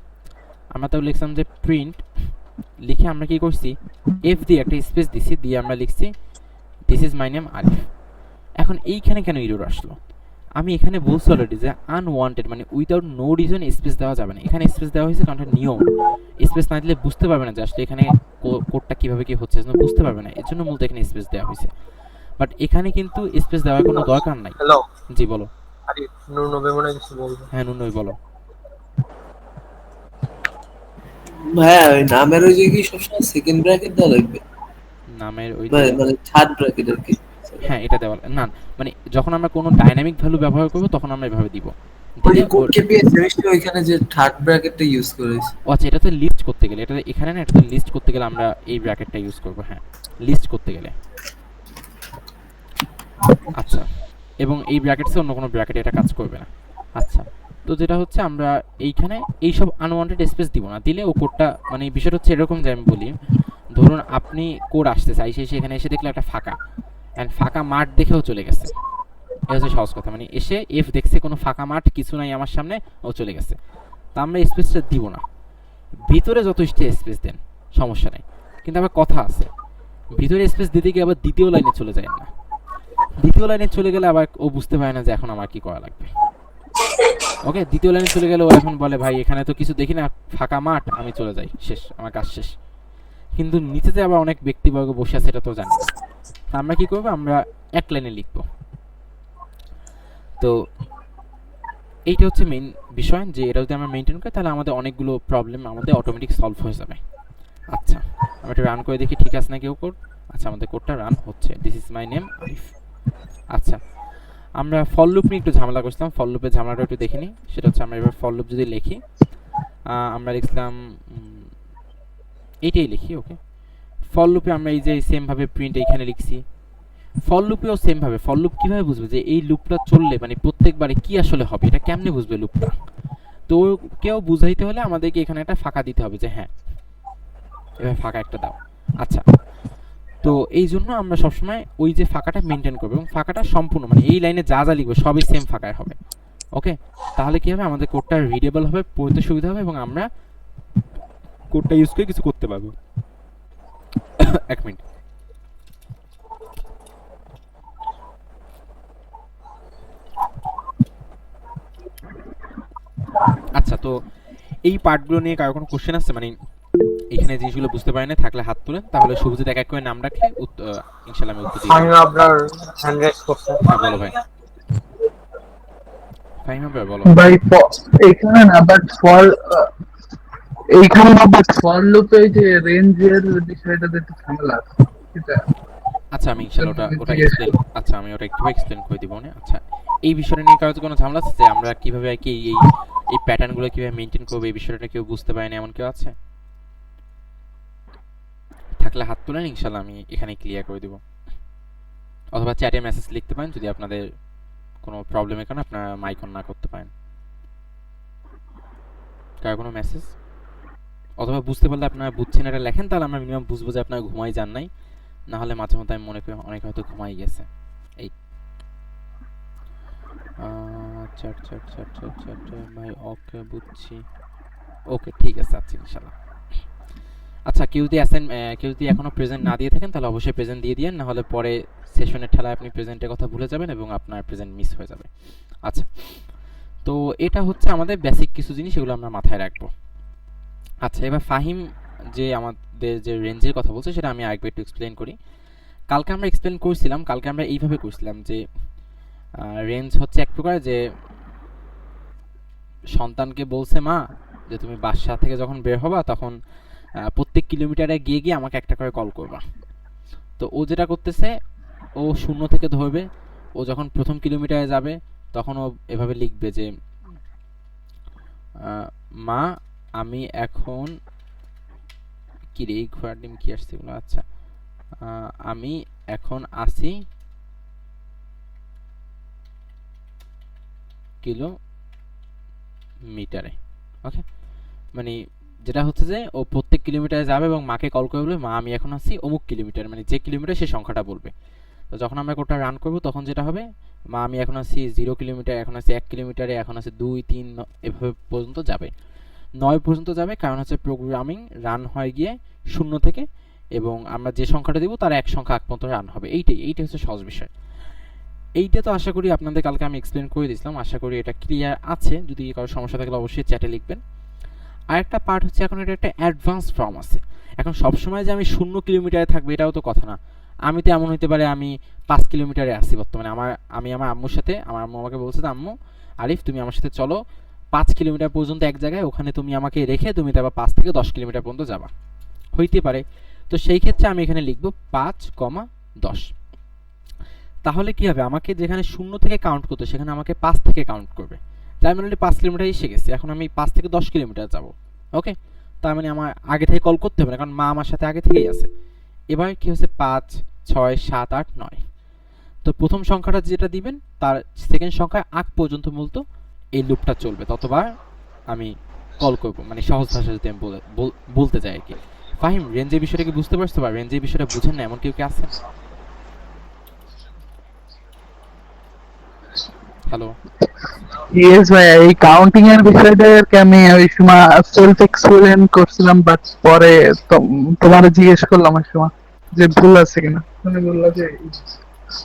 S1: আমরা তাও লিখলাম যে প্রিন্ট, লিখে আমরা কি করছি, এফ দিয়ে একটা স্পেস দিছি, দিয়ে আমরা লিখছি this is my name Arif. এখন এইখানে কেন ইরর আসলো, আমি এখানে বলছি অলরেডি যে আনওয়ান্টেড মানে উইদাউট নো রিজন স্পেস দেওয়া যাবে না। এখানে স্পেস দেওয়া হয়েছে কারণ এটা নিয়ম, স্পেস না দিলে বুঝতে পারবে না যে আসলে এখানে কোডটা কীভাবে কি হচ্ছে, বুঝতে পারবে না, এর জন্য মূলত এখানে স্পেস দেওয়া হয়েছে। বাট এখানে কিন্তু স্পেস দেওয়ার কোনো দরকার নাই।
S2: হ্যালো,
S1: জি বলো।
S2: আরে নূর নবী মনে হয় কিছু বলবে।
S1: হ্যাঁ নুনই বলো।
S3: হ্যাঁ, ওই নামের ওই যে কি সবসময় সেকেন্ড ব্র্যাকেট দেওয়া লাগবে,
S1: নামের ওই
S3: মানে থার্ড ব্র্যাকেট আর কি।
S1: হ্যাঁ এটা দেওয়া না, মানে যখন আমরা কোনো ডাইনামিক ভ্যালু ব্যবহার করব তখন আমরা এভাবে দিব।
S3: ওই যে কোড কেপিআই সেমিস্টার ওইখানে যে থার্ড ব্র্যাকেটটা ইউজ করেছে।
S1: আচ্ছা এটা তো লিস্ট করতে গেলে, এটা এখানে না, এটা তো লিস্ট করতে গেলে আমরা এই ব্র্যাকেটটা ইউজ করব। হ্যাঁ, লিস্ট করতে গেলে। আচ্ছা, এবং এই ব্র্যাকেটসে অন্য কোনো ব্র্যাকেটে এটা কাজ করবে না। আচ্ছা, তো যেটা হচ্ছে আমরা এইখানে এইসব আনওয়ান্টেড স্পেস দিব না, দিলে ও কোডটা মানে বিষয়টা হচ্ছে এরকম যে আমি বলি, ধরুন আপনি কোড আসতেছে, এখানে এসে দেখলে একটা ফাঁকা, অ্যান্ড ফাঁকা মাঠ দেখেও চলে গেছে, এটা হচ্ছে সহজ কথা, মানে এসে এফ দেখছে কোনো ফাঁকা মাঠ কিছু নাই আমার সামনে, ও চলে গেছে, তা আমরা স্পেসটা দিব না। ভিতরে যত স্পেস দেন সমস্যা নেই, কিন্তু আবার কথা আছে, ভিতরে স্পেস দিতে গিয়ে আবার দ্বিতীয় লাইনে চলে যায় না, দ্বিতীয় লাইনে চলে গেলে আবার ও বুঝতে পারে না যে এখন আমার কি করা লাগবে। ওকে, দ্বিতীয় লাইনে চলে গেলে ও এখন বলে ভাই এখানে তো কিছু দেখি না, ফাঁকা মাঠ, আমি চলে যাই, শেষ, আমার কাজ শেষ। কিন্তু নিচেতে আবার অনেক ব্যক্তিবর্গ বসে আছে, এটা তো জানি না। আমরা কি করবো, আমরা এক লাইনে লিখবো। তো এইটা হচ্ছে মেইন বিষয়, যে এটা যদি আমরা মেনটেন করি তাহলে আমাদের অনেকগুলো প্রবলেম আমাদের অটোমেটিক সলভ হয়ে যাবে। আচ্ছা, আমরা এটা রান করে দেখি ঠিক আছে না কেউ কোড। আচ্ছা, আমাদের কোডটা রান হচ্ছে, this is my name Arif. আচ্ছা, আমরা ফল লুপ নিয়ে একটু ঝামেলা করছিলাম, ফল লুপের ঝামেলাটা একটু দেখে নিই। সেটা হচ্ছে আমরা এবার ফল লুপ যদি লিখি, আমরা লিখলাম এইটাই লিখি। ওকে, ফল লুপে আমরা এই যে সেমভাবে প্রিন্ট এইখানে লিখছি, ফল লুপেও সেমভাবে। ফল লুপ কীভাবে বুঝবে যে এই লুপটা চললে মানে প্রত্যেকবারে কি আসলে হবে, এটা কেমনে বুঝবে লুপটা? তো কেউ বুঝাইতে হলে আমাদেরকে এখানে একটা ফাঁকা দিতে হবে, যে হ্যাঁ এভাবে ফাঁকা একটা দাও। আচ্ছা, তো এই জন্য আমরা সবসময় ওই যে ফাঁকাটা মেনটেন করবো, এবং ফাঁকাটা সম্পূর্ণ মানে এই লাইনে যা যা লিখবো সবই সেম ফাঁকায় হবে। ওকে, তাহলে কি হবে, আমাদের কোডটা রিডেবল হবে, পড়তে সুবিধা হবে, এবং আমরা কোডটা ইউজ করে কিছু করতে পারবো। এক মিনিট। আচ্ছা, তো এই পার্টগুলো নিয়ে কারো কোনো কোশ্চেন আছে, মানে এখানে জিনিসগুলো বুঝতে পারেন না থাকলে হাত তুলেন, তাহলে শুভজিৎ এক এক করে নাম রাখলে ইনশাল্লাহ আমি উত্তর দিয়ে
S2: ফাহিম
S1: দেবো।
S2: আবরার হ্যান্ড রেস করছে।
S1: হ্যাঁ বলো ভাই, ফাহিম আবরার বলো।
S5: ভাই এখানে না বাট ফর এইখানে না বাট ফর লুপে যে রেঞ্জের বিষয়টাতে একটু ঝামেলা আছে সেটা
S1: আচ্ছা আমি ইনশাল্লাহ ওটা ওটা
S5: জিজ্ঞেস
S1: এক্সপ্লেন, আচ্ছা আমি ওটা একটু এক্সপ্লেন করে দিব না। আচ্ছা এই বিষয়টা নিয়ে কারো কোনো ঝামেলা আছে যে আমরা কিভাবে আর কি এই এই প্যাটার্নগুলো কিভাবে মেনটেন করবো, এই বিষয়টা কেউ বুঝতে পারে না এমন কেউ আছে? থাকলে হাত তুলেন, ইনশাল্লাহ আমি এখানে ক্লিয়ার করে দিব, অথবা চ্যাটে মেসেজ লিখতে পারেন যদি আপনাদের কোনো প্রবলেমের কারণে আপনারা মাইক অন না করতে পারেন। কারো কোনো মেসেজ, অথবা বুঝতে পারলে আপনারা বুঝছেন এটা লেখেন, তাহলে আমরা মিনিমাম বুঝবো যে আপনারা ঘুমাই যান নাই, না হলে মাঝে মধ্যে আমি মনে করি অনেক হয়তো ঘুমাই গেছে। এই chat chat chat chat chat ভাই ওকে বুঝছি, ওকে ঠিক আছে আচ্ছা ইনশাল্লাহ। আচ্ছা কেউ যদি এখনো প্রেজেন্ট না দিয়ে থাকেন তাহলে অবশ্যই প্রেজেন্ট দিয়ে দিয়েন, না হলে পরে সেশনের ঠেলায় আপনি প্রেজেন্টের কথা ভুলে যাবেন এবং আপনার প্রেজেন্ট মিস হয়ে যাবে। আচ্ছা তো এটা হচ্ছে আমাদের বেসিক কিছু জিনিস, এগুলো আমরা মাথায় রাখবো। আচ্ছা এবার ফাহিম যে আমাদের যে রেঞ্জের কথা বলছে সেটা আমি আরেকবার একটু এক্সপ্লেন করি। কালকে আমরা এক্সপ্লেন করছিলাম, কালকে আমরা এইভাবে করছিলাম যে রেঞ্জ হচ্ছে এক প্রকার যে সন্তানকে বলছে মা যে তুমি বাসা থেকে যখন বের হবা তখন প্রত্যেক কিলোমিটারে গিয়ে গিয়ে আমাকে একটা করে কল করবা। তো ও যেটা করতেছে, ও 0 থেকে ধরবে, ও যখন প্রথম কিলোমিটারে যাবে তখন ও এভাবে লিখবে যে মা আমি এখন কি রে ঘোড়ার ডিম কি আসছে এগুলো, আচ্ছা আমি এখন আসি কিলোমিটারে। ওকে, মানে যেটা হচ্ছে যে ও প্রত্যেক কিলোমিটারে যাবে এবং মাকে কল করে বলবে মা আমি এখন আসি অমুক কিলোমিটার, মানে যে কিলোমিটার সে সংখ্যাটা বলবে। তো যখন আমরা কোডটা রান করব তখন যেটা হবে, মা আমি এখন আসি 0 কিলোমিটার, এখন আসি 1 কিলোমিটারে, এখন আসি 2 3 এভাবে পর্যন্ত যাবে, 9 পর্যন্ত যাবে। কারণ হচ্ছে প্রোগ্রামিং রান হয় গিয়ে 0 থেকে, এবং আমরা যে সংখ্যাটা দিব তার এক সংখ্যা আগ পর্যন্ত রান হবে। এইটাই হচ্ছে সহজ বিষয়। এইটা তো আশা করি আপনাদের কালকে আমি এক্সপ্লেন করে দিয়েছিলাম, আশা করি এটা ক্লিয়ার আছে। যদি কারো সমস্যা থাকলে অবশ্যই চ্যাটে লিখবেন। আরেকটা পার্ট হচ্ছে এখন এটা একটা অ্যাডভান্স ফর্ম আছে। এখন সবসময় যে আমি 0 কিলোমিটারে থাকবে এটাও তো কথা না, আমি তো এমন হতে পারে আমি 5 কিলোমিটারে আসি বর্তমানে। আমি আমার আম্মুর সাথে, আমার আম্মু আমাকে বলছে যে আম্মু আরিফ তুমি আমার সাথে চলো 5 কিলোমিটার পর্যন্ত এক জায়গায়, ওখানে তুমি আমাকে রেখে তুমি তারপর 5 থেকে 10 কিলোমিটার পর্যন্ত যাবা, হইতে পারে। তো সেই ক্ষেত্রে আমি এখানে লিখব 5,10। তাহলে কি হবে, আমাকে যেখানে 0 থেকে কাউন্ট করতে সেখানে আমাকে 5 থেকে কাউন্ট করবে। তাই মানে 5 কিলোমিটার এসে গেছে, এখন আমি 5 থেকে 10 কিলোমিটার যাব। ওকে, তার মানে আমার আগে থেকে কল করতে হবে না, কারণ মা আমার সাথে আগে থেকেই আছে। এবার কি হচ্ছে 5 6 7 8 9। তো প্রথম সংখ্যাটা যেটা দিবেন তার সেকেন্ড সংখ্যা আগ পর্যন্ত বলতো এই লুপটা চলবে, ততবার আমি কল করব, মানে সহজ ভাষায় যদি আমি বলতে চাই আর কি। ফাহিম রেঞ্জের বিষয়টা কি বুঝতে পারছো বা রেঞ্জের বিষয়টা বুঝেন না এমন কেউ কি আছেন? হ্যালো
S5: ইয়েস ভাই, এই কাউন্টিং এর বিষয়টাকে আমি ওই সময় সেলফ এক্সপ্লেন করছিলাম, বাট পরে তোমার জিজ্ঞেস করলাম ওই সময় যে ভুল আছে কিনা, তুমি বললা যে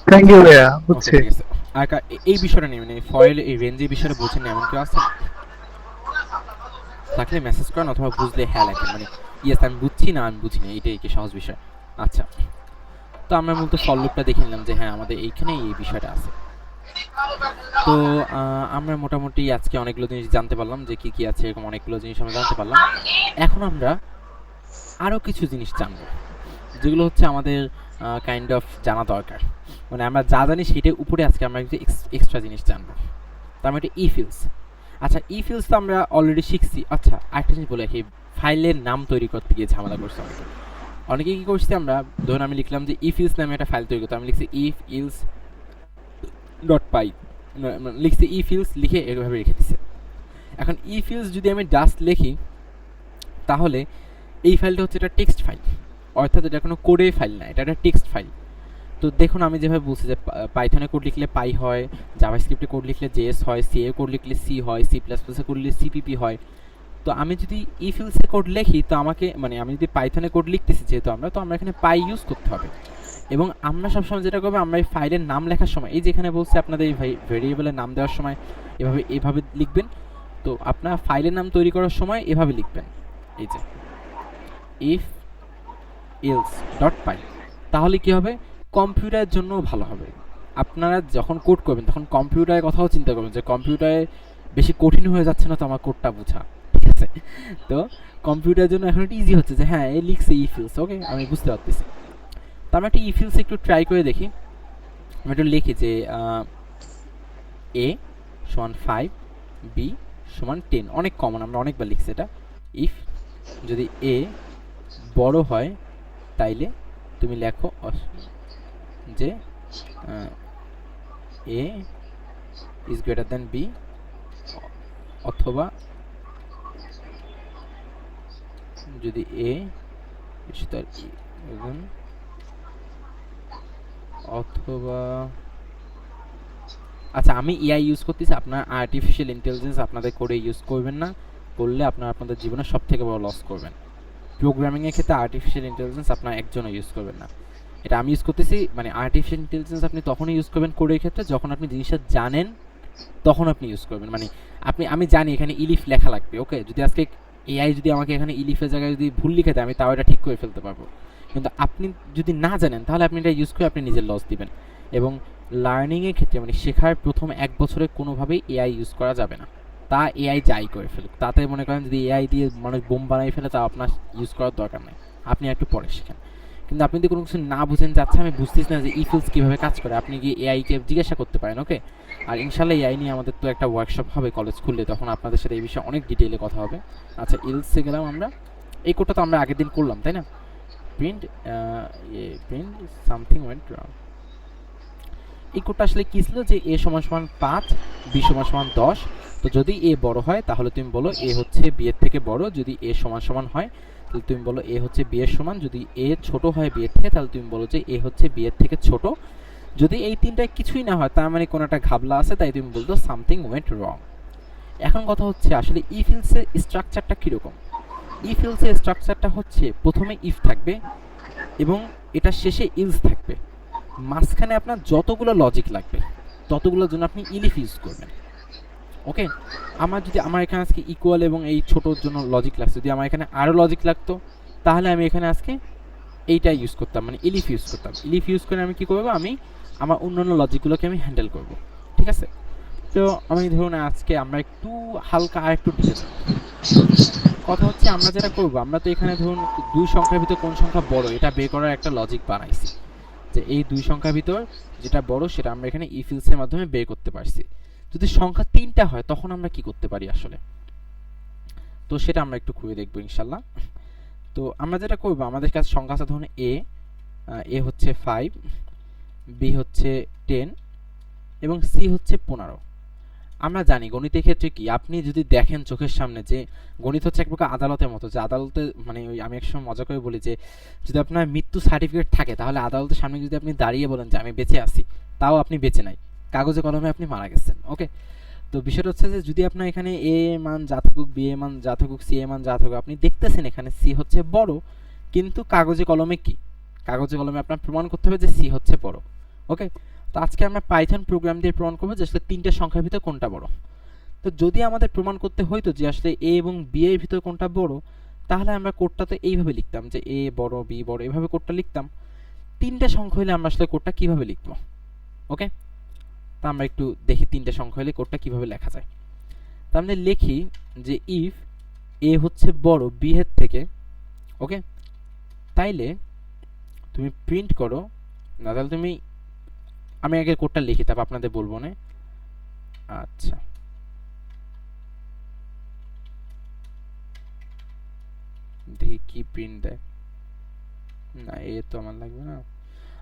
S5: থ্যাংক ইউ ভাইয়া,
S1: ওকে
S5: বুঝছি।
S1: ঠিক আছে। আর এই বিষয়টা নিয়ে মানে ফয়েল এই রেঞ্জের বিষয়টা বুঝেন না এমন কেউ আছেন? থাকলে মেসেজ করেন, অথবা বুঝলে হ্যাঁ লেখেন, মানে ইয়েস আমি বুঝছি না আমি বুঝি না, এইটাই কি সহজ বিষয়। আচ্ছা তো আমরা মূলত ফল লুপটা দেখে নিলাম যে হ্যাঁ আমাদের এইখানে এই বিষয়টা আছে। তো আমরা মোটামুটি আজকে অনেকগুলো জিনিস জানতে পারলাম যে কি কি আছে, এরকম অনেকগুলো জিনিস আমরা জানতে পারলাম। এখন আমরা আরও কিছু জিনিস জানবো যেগুলো হচ্ছে আমাদের কাইন্ড অফ জানা দরকার, মানে আমরা যা জানি সেটার উপরে আজকে আমরা কিছু এক্সট্রা জিনিস জানবো। তার মানে ই ফিল্ডস। আচ্ছা ই ফিল্ডস তো আমরা অলরেডি শিখছি। আচ্ছা আরেকটা জিনিস বলে রাখি, ফাইলের নাম তৈরি করতে গিয়ে ঝামেলা করছে অনেকে কী করছি আমরা, ধরুন আমি লিখলাম যে ই ফিল্ডস নামে একটা ফাইল তৈরি করতে, আমি লিখছি ইফ ইলস ডট পাই, লিখছি ই ফিল্ডস লিখে এভাবে রেখে দিচ্ছে। এখন ই ফিল্ডস যদি আমি জাস্ট লিখি তাহলে এই ফাইলটা হচ্ছে একটা টেক্সট ফাইল, অর্থাৎ এটা কোনো কোডের ফাইল না, এটা একটা টেক্সট ফাইল। তো দেখুন আমি যেভাবে বলছি যে পাইথনে কোড লিখলে পাই হয়, জাভাস্ক্রিপ্টে কোড লিখলে জেএস হয়, সি এ কোড লিখলে সি হয়, সি প্লাস প্লাসে কোড লিখলে সিপিপি হয়। তো আমি যদি ই ফিল্ডসে কোড লিখি তো আমাকে, মানে আমি যদি পাইথনে কোড লিখতেছি যেহেতু আমরা, তো আমরা এখানে পাই ইউজ করতে হবে। এবং আমরা সবসময় যেটা করবো, আমরা এই ফাইলের নাম লেখার সময় এই যেখানে বলছে আপনাদের এই ভেরিয়েবলের নাম দেওয়ার সময় এভাবে লিখবেন। তো আপনার ফাইলের নাম তৈরি করার সময় এভাবে লিখবেন, এই যে ইফ ইলস ডট পাই, তাহলে কি হবে, কম্পিউটারের জন্য ভালো হবে। আপনারা যখন কোড করবেন তখন কম্পিউটারের কথাও চিন্তা করবেন যে কম্পিউটারে বেশি কঠিন হয়ে যাচ্ছে না তো আমার কোডটা বোঝা, ঠিক আছে? তো কম্পিউটারের জন্য এখন একটু ইজি হচ্ছে যে হ্যাঁ এ লিখছে ইফ ইলস, ওকে আমি বুঝতে পারতেছি। তো আমি একটা ইফ ইলস একটু ট্রাই করে দেখি। আমি একটু লিখি যে এ সমান 5 বি সমান 10, অনেক কমন, আমরা অনেকবার লিখছি এটা। ইফ যদি এ বড় হয় তাইলে তুমি লেখো যে এ ইজ গ্রেটার দ্যান বি, অথবা যদি এ অথবা আচ্ছা আমি এআই ইউজ করতেছি, আপনার আর্টিফিশিয়াল ইন্টেলিজেন্স আপনাদের করে ইউজ করবেন না, করলে আপনাদের জীবনে সব থেকে বড় লস করবেন। প্রোগ্রামিংয়ের ক্ষেত্রে আর্টিফিশিয়াল ইন্টেলিজেন্স আপনার একজনও ইউজ করবেন না। এটা আমি ইউজ করতেছি, মানে আর্টিফিশিয়াল ইন্টেলিজেন্স আপনি তখনই ইউজ করবেন কোডের ক্ষেত্রে যখন আপনি জিনিসটা জানেন, তখন আপনি ইউজ করবেন। মানে আমি জানি এখানে ইলিফ লেখা লাগবে, ওকে, যদি আজকে এআই যদি আমাকে এখানে ইলিফের জায়গায় যদি ভুল লিখে দেয় আমি তাও এটা ঠিক করে ফেলতে পারবো। কিন্তু আপনি যদি না জানেন তাহলে আপনি এটা ইউজ করে আপনি নিজের লস দিবেন। এবং লার্নিংয়ের ক্ষেত্রে মানে শেখার প্রথম 1 বছরে কোনোভাবেই এআই ইউজ করা যাবে না, তা এআই যাই করে ফেলুক। তাতে মনে করেন যদি এআই দিয়ে মানুষ বোম বানাই ফেলে তা আপনার ইউজ করার দরকার নেই, আপনি একটু পরে শেখেন। কিন্তু আপনি যদি কোনো কিছু না বুঝেন যে আচ্ছা আমি বুঝতেছি না যে ইফিলস কীভাবে কাজ করে, আপনি গিয়ে এআইকে জিজ্ঞাসা করতে পারেন, ওকে। আর ইনশাল্লাহ এআই নিয়ে আমাদের তো একটা ওয়ার্কশপ হবে কলেজ খুললে, তখন আপনাদের সাথে এই বিষয়ে অনেক ডিটেইলে কথা হবে। আচ্ছা ইলসে গেলাম আমরা, এই কোডটা তো আমরা আগের দিন করলাম তাই না? প্রিন্ট সামথিং ওয়েন্ট রং, এই কোডটা আসলে কী ছিল যে এ সমান সমান 5 বি সমান সমান 10। তো যদি এ বড় হয় তাহলে তুমি বলো এ হচ্ছে বি এর থেকে বড়, যদি এ সমান সমান হয় তাহলে তুমি বলো এ হচ্ছে বি এর সমান, যদি এ ছোট হয় বি এর থেকে তাহলে তুমি বলো যে এ হচ্ছে বি এর থেকে ছোট। যদি এই তিনটায় কিছুই না হয় তার মানে কোনো একটা ঘাবলা আছে, তাই তুমি বলতো সামথিং ওয়েন্ট রং। এখন কথা হচ্ছে আসলে ইফ ইলসের স্ট্রাকচারটা কীরকম। ইফ ইলসের স্ট্রাকচারটা হচ্ছে প্রথমে ইফ থাকবে এবং এটা শেষে ইলস থাকবে, মাঝখানে আপনার যতগুলো লজিক লাগবে ততগুলোর জন্য আপনি ইলিফ ইউজ করবেন, ওকে। আমার এখানে আজকে ইকুয়াল এবং এই ছোটোর জন্য লজিক লাগছে, যদি আমার এখানে আরও লজিক লাগতো তাহলে আমি এখানে আজকে এইটা ইউজ করতাম, মানে ইলিফ ইউজ করতাম। ইলিফ ইউজ করে আমি কী করবো, আমি আমার অন্যান্য লজিকগুলোকে আমি হ্যান্ডেল করব, ঠিক আছে? তো আমি ধরুন আজকে আমরা একটু হালকা আর একটু ডিপে যাব। কথা হচ্ছে আমরা যেটা করবো, আমরা তো এখানে ধরুন 2 সংখ্যার ভিতর কোন সংখ্যা বড় এটা বের করার একটা লজিক বানাইছি, যে এই 2 সংখ্যার ভিতর যেটা বড় সেটা আমরা এখানে ইফ ইলসের মাধ্যমে বের করতে পারছি। যদি সংখ্যা 3টা হয় তখন আমরা কি করতে পারি আসলে, তো সেটা আমরা একটু খুঁজে দেখবো ইনশাল্লাহ। তো আমরা যেটা করবো, আমাদের কাছে সংখ্যা আছে ধরুন এ হচ্ছে 5, বি হচ্ছে 10 এবং সি হচ্ছে 15। আমরা জানি গণিতের ক্ষেত্রে কি, আপনি যদি দেখেন চোখের সামনে যে গণিত হচ্ছে এক প্রকার আদালতের মতো, যে আদালতে মানে ওই আমি একসময় মজা করে বলি যে যদি আপনার মৃত্যু সার্টিফিকেট থাকে তাহলে আদালতের সামনে যদি আপনি দাঁড়িয়ে বলেন যে আমি বেঁচে আছি, তাও আপনি বেঁচে নাই, কাগজে কলমে আপনি মারা গেছেন, ওকে। তো বিষয়টা হচ্ছে যে যদি আপনার এখানে এ মান যা থাকুক, বি এ মান যা থাকুক, সি এ মান যা থাকুক, আপনি দেখতেছেন এখানে সি হচ্ছে বড়, কিন্তু কাগজে কলমে কি, কাগজে কলমে আপনার প্রমাণ করতে হবে যে সি হচ্ছে বড়, ওকে। তো আজকে আমরা পাইথন প্রোগ্রাম দিয়ে প্রমাণ করবো যে আসলে 3টে সংখ্যার ভিতর কোনটা বড়। তো যদি আমাদের প্রমাণ করতে হইতো যে আসলে এ এবং বি এর ভিতর কোনটা বড়, তাহলে আমরা কোডটা তো এইভাবে লিখতাম যে এ বড় বি বড়, এইভাবে কোডটা লিখতাম। 3টে সংখ্যা হলে আমরা আসলে কোডটা কিভাবে লিখবো, ওকে। তা আমরা একটু দেখি 3টে সংখ্যা হলে কোডটা কিভাবে লেখা যায়। তা আমরা লিখি যে ইফ এ হচ্ছে বড় বি এর থেকে, ওকে, তাইলে তুমি প্রিন্ট করো না, তাহলে তুমি আমি আগে কোডটা লিখি তারপর আপনাদের বলবো না। আচ্ছা দেখি কি প্রিন্ট দেয়, না এ তো আমার লাগবে না।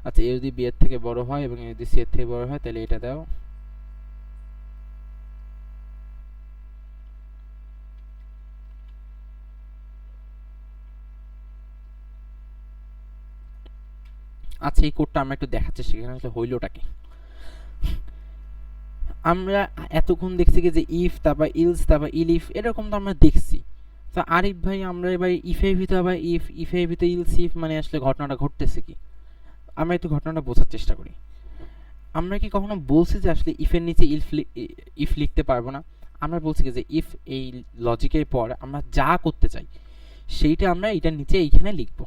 S1: আচ্ছা এ যদি বি এর থেকে বড় হয় এবং এ যদি সি এর থেকে বড় হয় তাহলে এটা দাও। আচ্ছা এই কোডটা আমরা একটু দেখার চেষ্টা করি আসলে হইলোটা কি। আমরা এতক্ষণ দেখছি কি যে ইফ তারপর ইলস তারপর ইলিফ এরকম তো আমরা দেখছি। তো আরিফ ভাই আমরা এবার ইফের ভিতরে আবার ইফের ভিতরে ইলস ইফ মানে আসলে ঘটনাটা ঘটতেছে কি, আমরা একটু ঘটনাটা বোঝার চেষ্টা করি। আমরা কি কখনো বলছি যে আসলে ইফের নিচে ইফ লিখতে পারবো না? আমরা বলছি কি যে ইফ এই লজিকের পর আমরা যা করতে চাই সেইটা আমরা এটার নিচে এইখানে লিখব।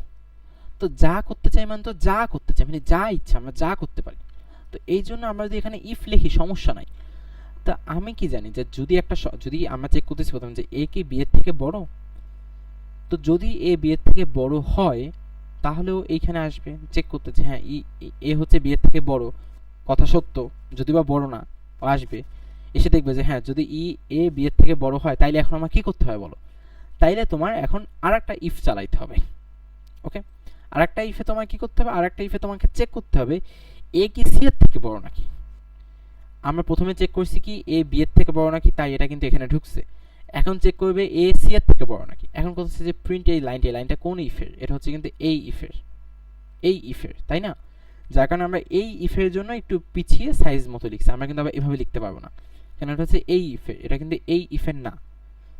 S1: তো যা করতে চাই মানে তো যা করতে চাই, মানে যা ইচ্ছা আমরা যা করতে পারি। তো এই জন্য আমরা যদি এখানে ইফ লিখি সমস্যা নাই। তা আমি কি জানি যে যদি আমরা চেক করতেছি প্রথমে যে এ কি বি এর থেকে বড়, তো যদি এ বি এর থেকে বড় হয় তাহলেও এইখানে আসবে চেক করতে যে হ্যাঁ এ হচ্ছে বি এর থেকে বড়, কথা সত্য, যদি বা বড় না ও আসবে, এসে দেখবে যে হ্যাঁ যদি এ বি এর থেকে বড় হয় তাইলে এখন আমার কি করতে হবে বলো, তাইলে তোমার এখন আরেকটা ইফ চালাইতে হবে। ওকে, আরেকটা ইফে তোমার কি করতে হবে, আরেকটা ইফে তোমাকে চেক করতে হবে এ কি সি এর থেকে বড় নাকি। আমরা প্রথমে চেক করছি কি এ বি এর থেকে বড় নাকি, তাই এটা কিন্তু এখানে ঢুকছে। এখন চেক করবে এ সি এর থেকে বড় নাকি। এখন কথা হচ্ছে যে প্রিন্ট এই লাইনটা কোন ইফের, এটা হচ্ছে কিন্তু এই ইফের, তাই না? যার কারণে আমরা এই ইফের জন্য একটু পিছিয়ে সাইজ মতো লিখছি, আমরা কিন্তু আবার এভাবে লিখতে পারবো না, কেন এটা হচ্ছে এই ইফের, এটা কিন্তু এই ইফের না।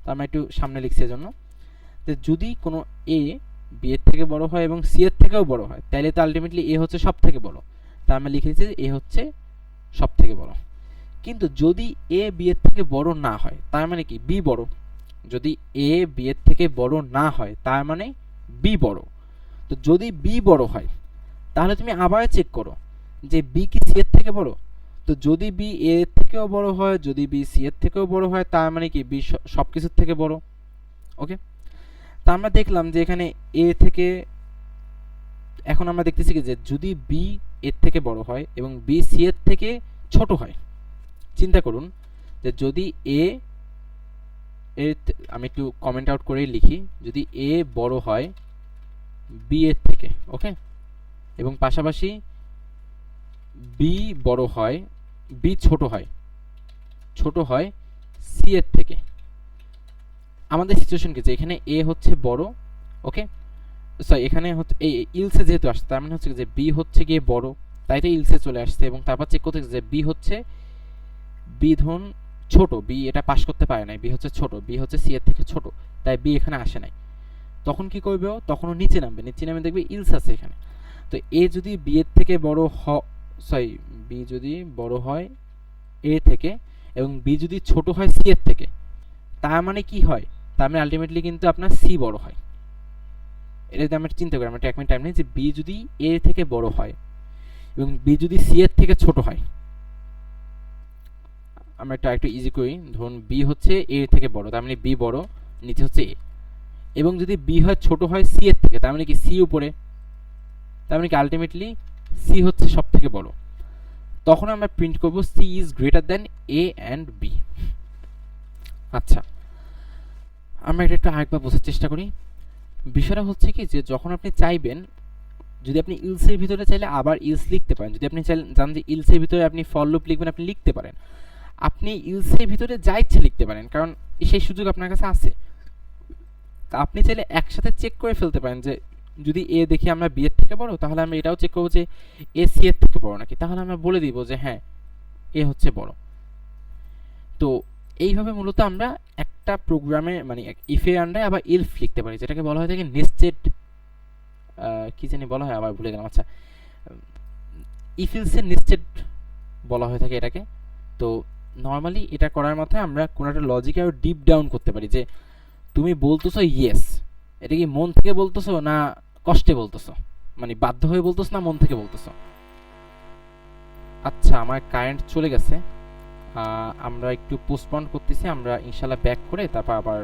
S1: তো আমরা একটু সামনে লিখছি এজন্য যে যদি কোনো এ বি এর থেকে বড় হয় এবং সি এর থেকেও বড় হয় তাহলে তো আলটিমেটলি এ হচ্ছে সব থেকে বড়, তা আমরা লিখেছি যে এ হচ্ছে সব থেকে বড়। কিন্তু যদি এ বি এর থেকে বড় না হয় তার মানে কি বি বড়, যদি এ বি এর থেকে বড় না হয় তার মানে বি বড়। তো যদি বি বড় হয় তাহলে তুমি আবার চেক করো যে বি কি সি এর থেকে বড়। তো যদি বি এ এর থেকেও বড় হয়, যদি বি সি এর থেকেও বড় হয় তার মানে কি বি সব কিছুর থেকে বড়। ওকে, তা আমরা দেখলাম যে এখানে এ থেকে, এখন আমরা দেখতেছি কি যে যদি বি এর থেকে বড় হয় এবং বি সি এর থেকে ছোট হয়, চিন্তা করুন যে যদি আমি একটু কমেন্ট আউট করেই লিখি, যদি এ বড় হয় বি এর থেকে, ওকে, এবং পাশাপাশি বি বড় হয়, বি ছোট হয় সি এর থেকে, আমাদের সিচুয়েশন কি যে এখানে এ হচ্ছে বড়, ওকে, সরি এখানে হচ্ছে এই ইলসে যেহেতু আসছে তার মানে হচ্ছে যে বি হচ্ছে গিয়ে বড়, তাই তো ইলসে চলে আসছে। এবং তারপর চেক করতে যে বি ধরুন ছোট, বি এটা পাস করতে পারে নাই, বি হচ্ছে ছোট, বি হচ্ছে সি এর থেকে ছোট, তাই বি এখানে আসে নাই। তখন কি করবে ও, তখনও নিচে নামবে দেখবে ইলস আছে এখানে। তো এ যদি বি এর থেকে বড় বি যদি বড় হয় এ থেকে এবং বি যদি ছোট হয় সি এর থেকে, তার মানে কি হয়, তার মানে আলটিমেটলি কিন্তু আপনার সি বড় হয়। এটা যদি আমরা চিন্তা করি, আমরা একটা 1 মিনিট টাইম নিই যে বি যদি এ থেকে বড় হয় এবং বি যদি সি এর থেকে ছোট হয়, আমরা একটু ইজি করি, ধরুন বি হচ্ছে এ থেকে বড়, তার মানে বি বড়, নিচে হচ্ছে এ, এবং যদি বি হয় ছোট হয় সি এর থেকে, তার মানে কি সি উপরে, তার মানে কি আলটিমেটলি সি হচ্ছে সব থেকে বড়। তখন আমরা প্রিন্ট করব C is greater than A and B. আচ্ছা, আমরা এটা একটু আরেকবার বোঝার চেষ্টা করি। বিষয়টা হচ্ছে কি যে যখন আপনি চাইবেন, যদি আপনি ইলসের ভিতরে চাইলে আবার ইলস লিখতে পারেন, যদি আপনি জানেন যে ইলসের ভিতরে আপনি ফর লুপ লিখবেন, আপনি লিখতে পারেন, আপনি ইলসের ভিতরে যা ইচ্ছে লিখতে পারেন, কারণ সেই সুযোগ আপনার কাছে আছে। তা আপনি চাইলে একসাথে চেক করে ফেলতে পারেন যে যদি এ দেখি আমরা বি এর থেকে বড়, তাহলে আমরা এটাও চেক করবো যে এ সি এর থেকে বড় নাকি, তাহলে আমরা বলে দিব যে হ্যাঁ এ হচ্ছে বড়। তো এইভাবে মূলত আমরা একটা প্রোগ্রামে মানে ইফের আন্ডারে আবার ইলফ লিখতে পারি, যেটাকে বলা হয় থাকে নেস্টেড, কি জানি বলা হয়, আবার ভুলে গেলাম। আচ্ছা, ইফ ইলসের নেস্টেড বলা হয়ে থাকে এটাকে। তো নর্মালি এটা করার মাথায় আমরা কোনো একটা লজিকে আরও ডিপ ডাউন করতে পারি, যে তুমি বলতেছো ইয়েস, এটা কি মন থেকে বলতেছো না কষ্টে বলতেছো, মানে বাধ্য হয়ে বলতেছো না মন থেকে বলতেছো। আচ্ছা, আমার কারেন্ট চলে গেছে, আমরা একটু পোস্টপন করতেছি, আমরা ইনশাল্লাহ ব্যাক করে তারপর আবার।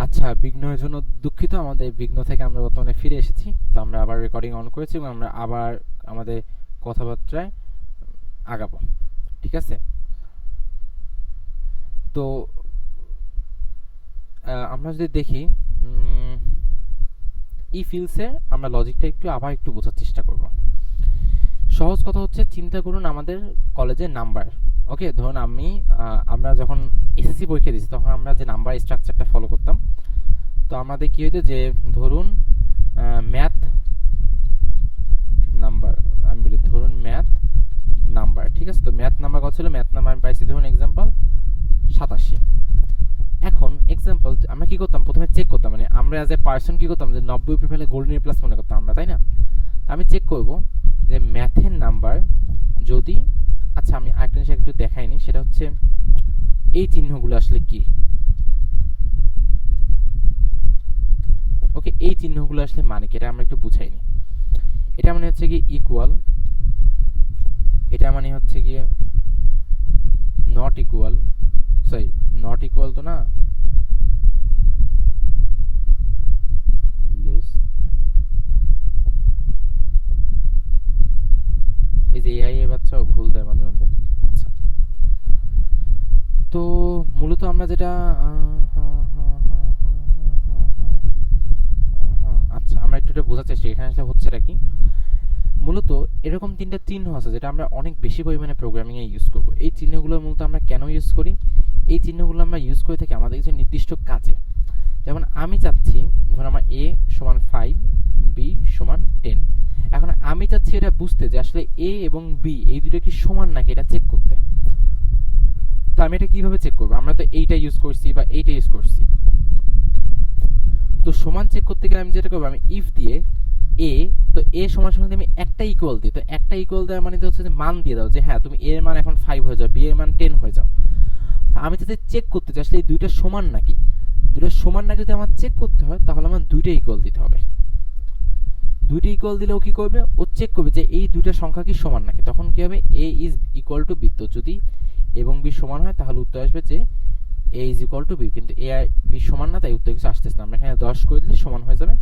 S1: আচ্ছা, বিঘ্নের জন্য দুঃখিত, আমাদের বিঘ্ন থেকে আমরা বর্তমানে ফিরে এসেছি। তো আমরা আবার রেকর্ডিং অন করেছি এবং আমরা আবার আমাদের কথাবার্তায় আগাবো, ঠিক আছে? তো আমরা যদি দেখি ই ফিলসে আমরা লজিকটা আবার একটু বোঝার চেষ্টা করব। সহজ কথা হচ্ছে, চিন্তা করুন আমাদের কলেজের নাম্বার, ওকে, ধরুন আমরা যখন এসএসসি পরীক্ষা দিচ্ছি তখন আমরা যে নাম্বার স্ট্রাকচারটা ফলো করতাম, তো আমাদের কি হতো যে ধরুন ম্যাথ নাম্বার, আমি বলি ধরুন ম্যাথ নাম্বার, ঠিক আছে? তো ম্যাথ নাম্বার কত ছিল, ম্যাথ নাম্বার আমি পাইছি ধরুন এক্সাম্পল 87। এখন এক্সাম্পল আমরা কি করতাম, প্রথমে চেক করতাম, মানে আমরা অ্যাজ এ পার্সন কি করতাম যে 90 উপরে ফেলে গোল্ডেন প্লাস মনে করতাম আমরা, তাই না? আমি চেক করব যে ম্যাথের নাম্বার যদি, আচ্ছা আমি আরেকটা জিনিস একটু দেখাইনি, সেটা হচ্ছে এই চিহ্নগুলো আসলে কি। এই চিহ্নগুলো আসলে মানে কি এটা আমরা একটু বুঝাই নিই। এটা মানে হচ্ছে কি ইকুয়াল, এটা মানে হচ্ছে গিয়ে not equal, sorry not equal তো না, লেস, এই যে এআই এর বাচ্চাও ভুল দেয় মাঝে মধ্যে। আচ্ছা, তো মূলত আমরা যেটা আচ্ছা আমরা একটু এটা বোঝার চেষ্টা, এখানে আসলে হচ্ছেটা কি, মূলত এরকম তিনটা চিহ্ন আছে যেটা আমরা অনেক বেশি পরিমাণে প্রোগ্রামিংয়ে ইউজ করব। এই চিহ্নগুলো মূলত আমরা কেন ইউজ করি? এই চিহ্নগুলো আমরা ইউজ করে থাকি আমাদের কিছু নির্দিষ্ট কাজে। যেমন আমি চাচ্ছি ধরুন আমার a সমান 5, b সমান 10। এখন আমি চাচ্ছি এটা বুঝতে যে আসলে a এবং b এই দুটো কি সমান নাকি এটা চেক করতে। তো আমি এটা কিভাবে চেক করব? আমরা তো এইটা ইউজ করছি বা এইটা ইউজ করছি, তো সমান চেক করতে গেলে আমি যেটা করবো, আমি ইফ দিয়ে a, তো a সমান সমান আমি একটা ইকুয়াল দিই, তো একটা ইকুয়াল দেওয়ার মানে হচ্ছে যে মান দিয়ে দাও যে হ্যাঁ তুমি a এর মান এখন 5 হয়ে যাও, b এর মান 10 হয়ে যাও। আমি যাতে চেক করতে চাই আসলে এই দুইটা সমান নাকি, দুটো সমান নাকি যদি আমার চেক করতে হয় তাহলে আমার দুইটা ইকুয়াল দিতে হবে। দুইটা ইকুয়াল দিলে ও কি করবে, ও চেক করবে যে এই দুইটা সংখ্যা কি সমান নাকি, তখন কি হবে a is equal to b। তো যদি এবং b সমান হয় তাহলে উত্তর আসবে যে a is equal to b, কিন্তু a আর b সমান না তাই উত্তর কিছু আসতেছে না। আমরা এখানে 10 করে দিলে সমান হয়ে যাবে,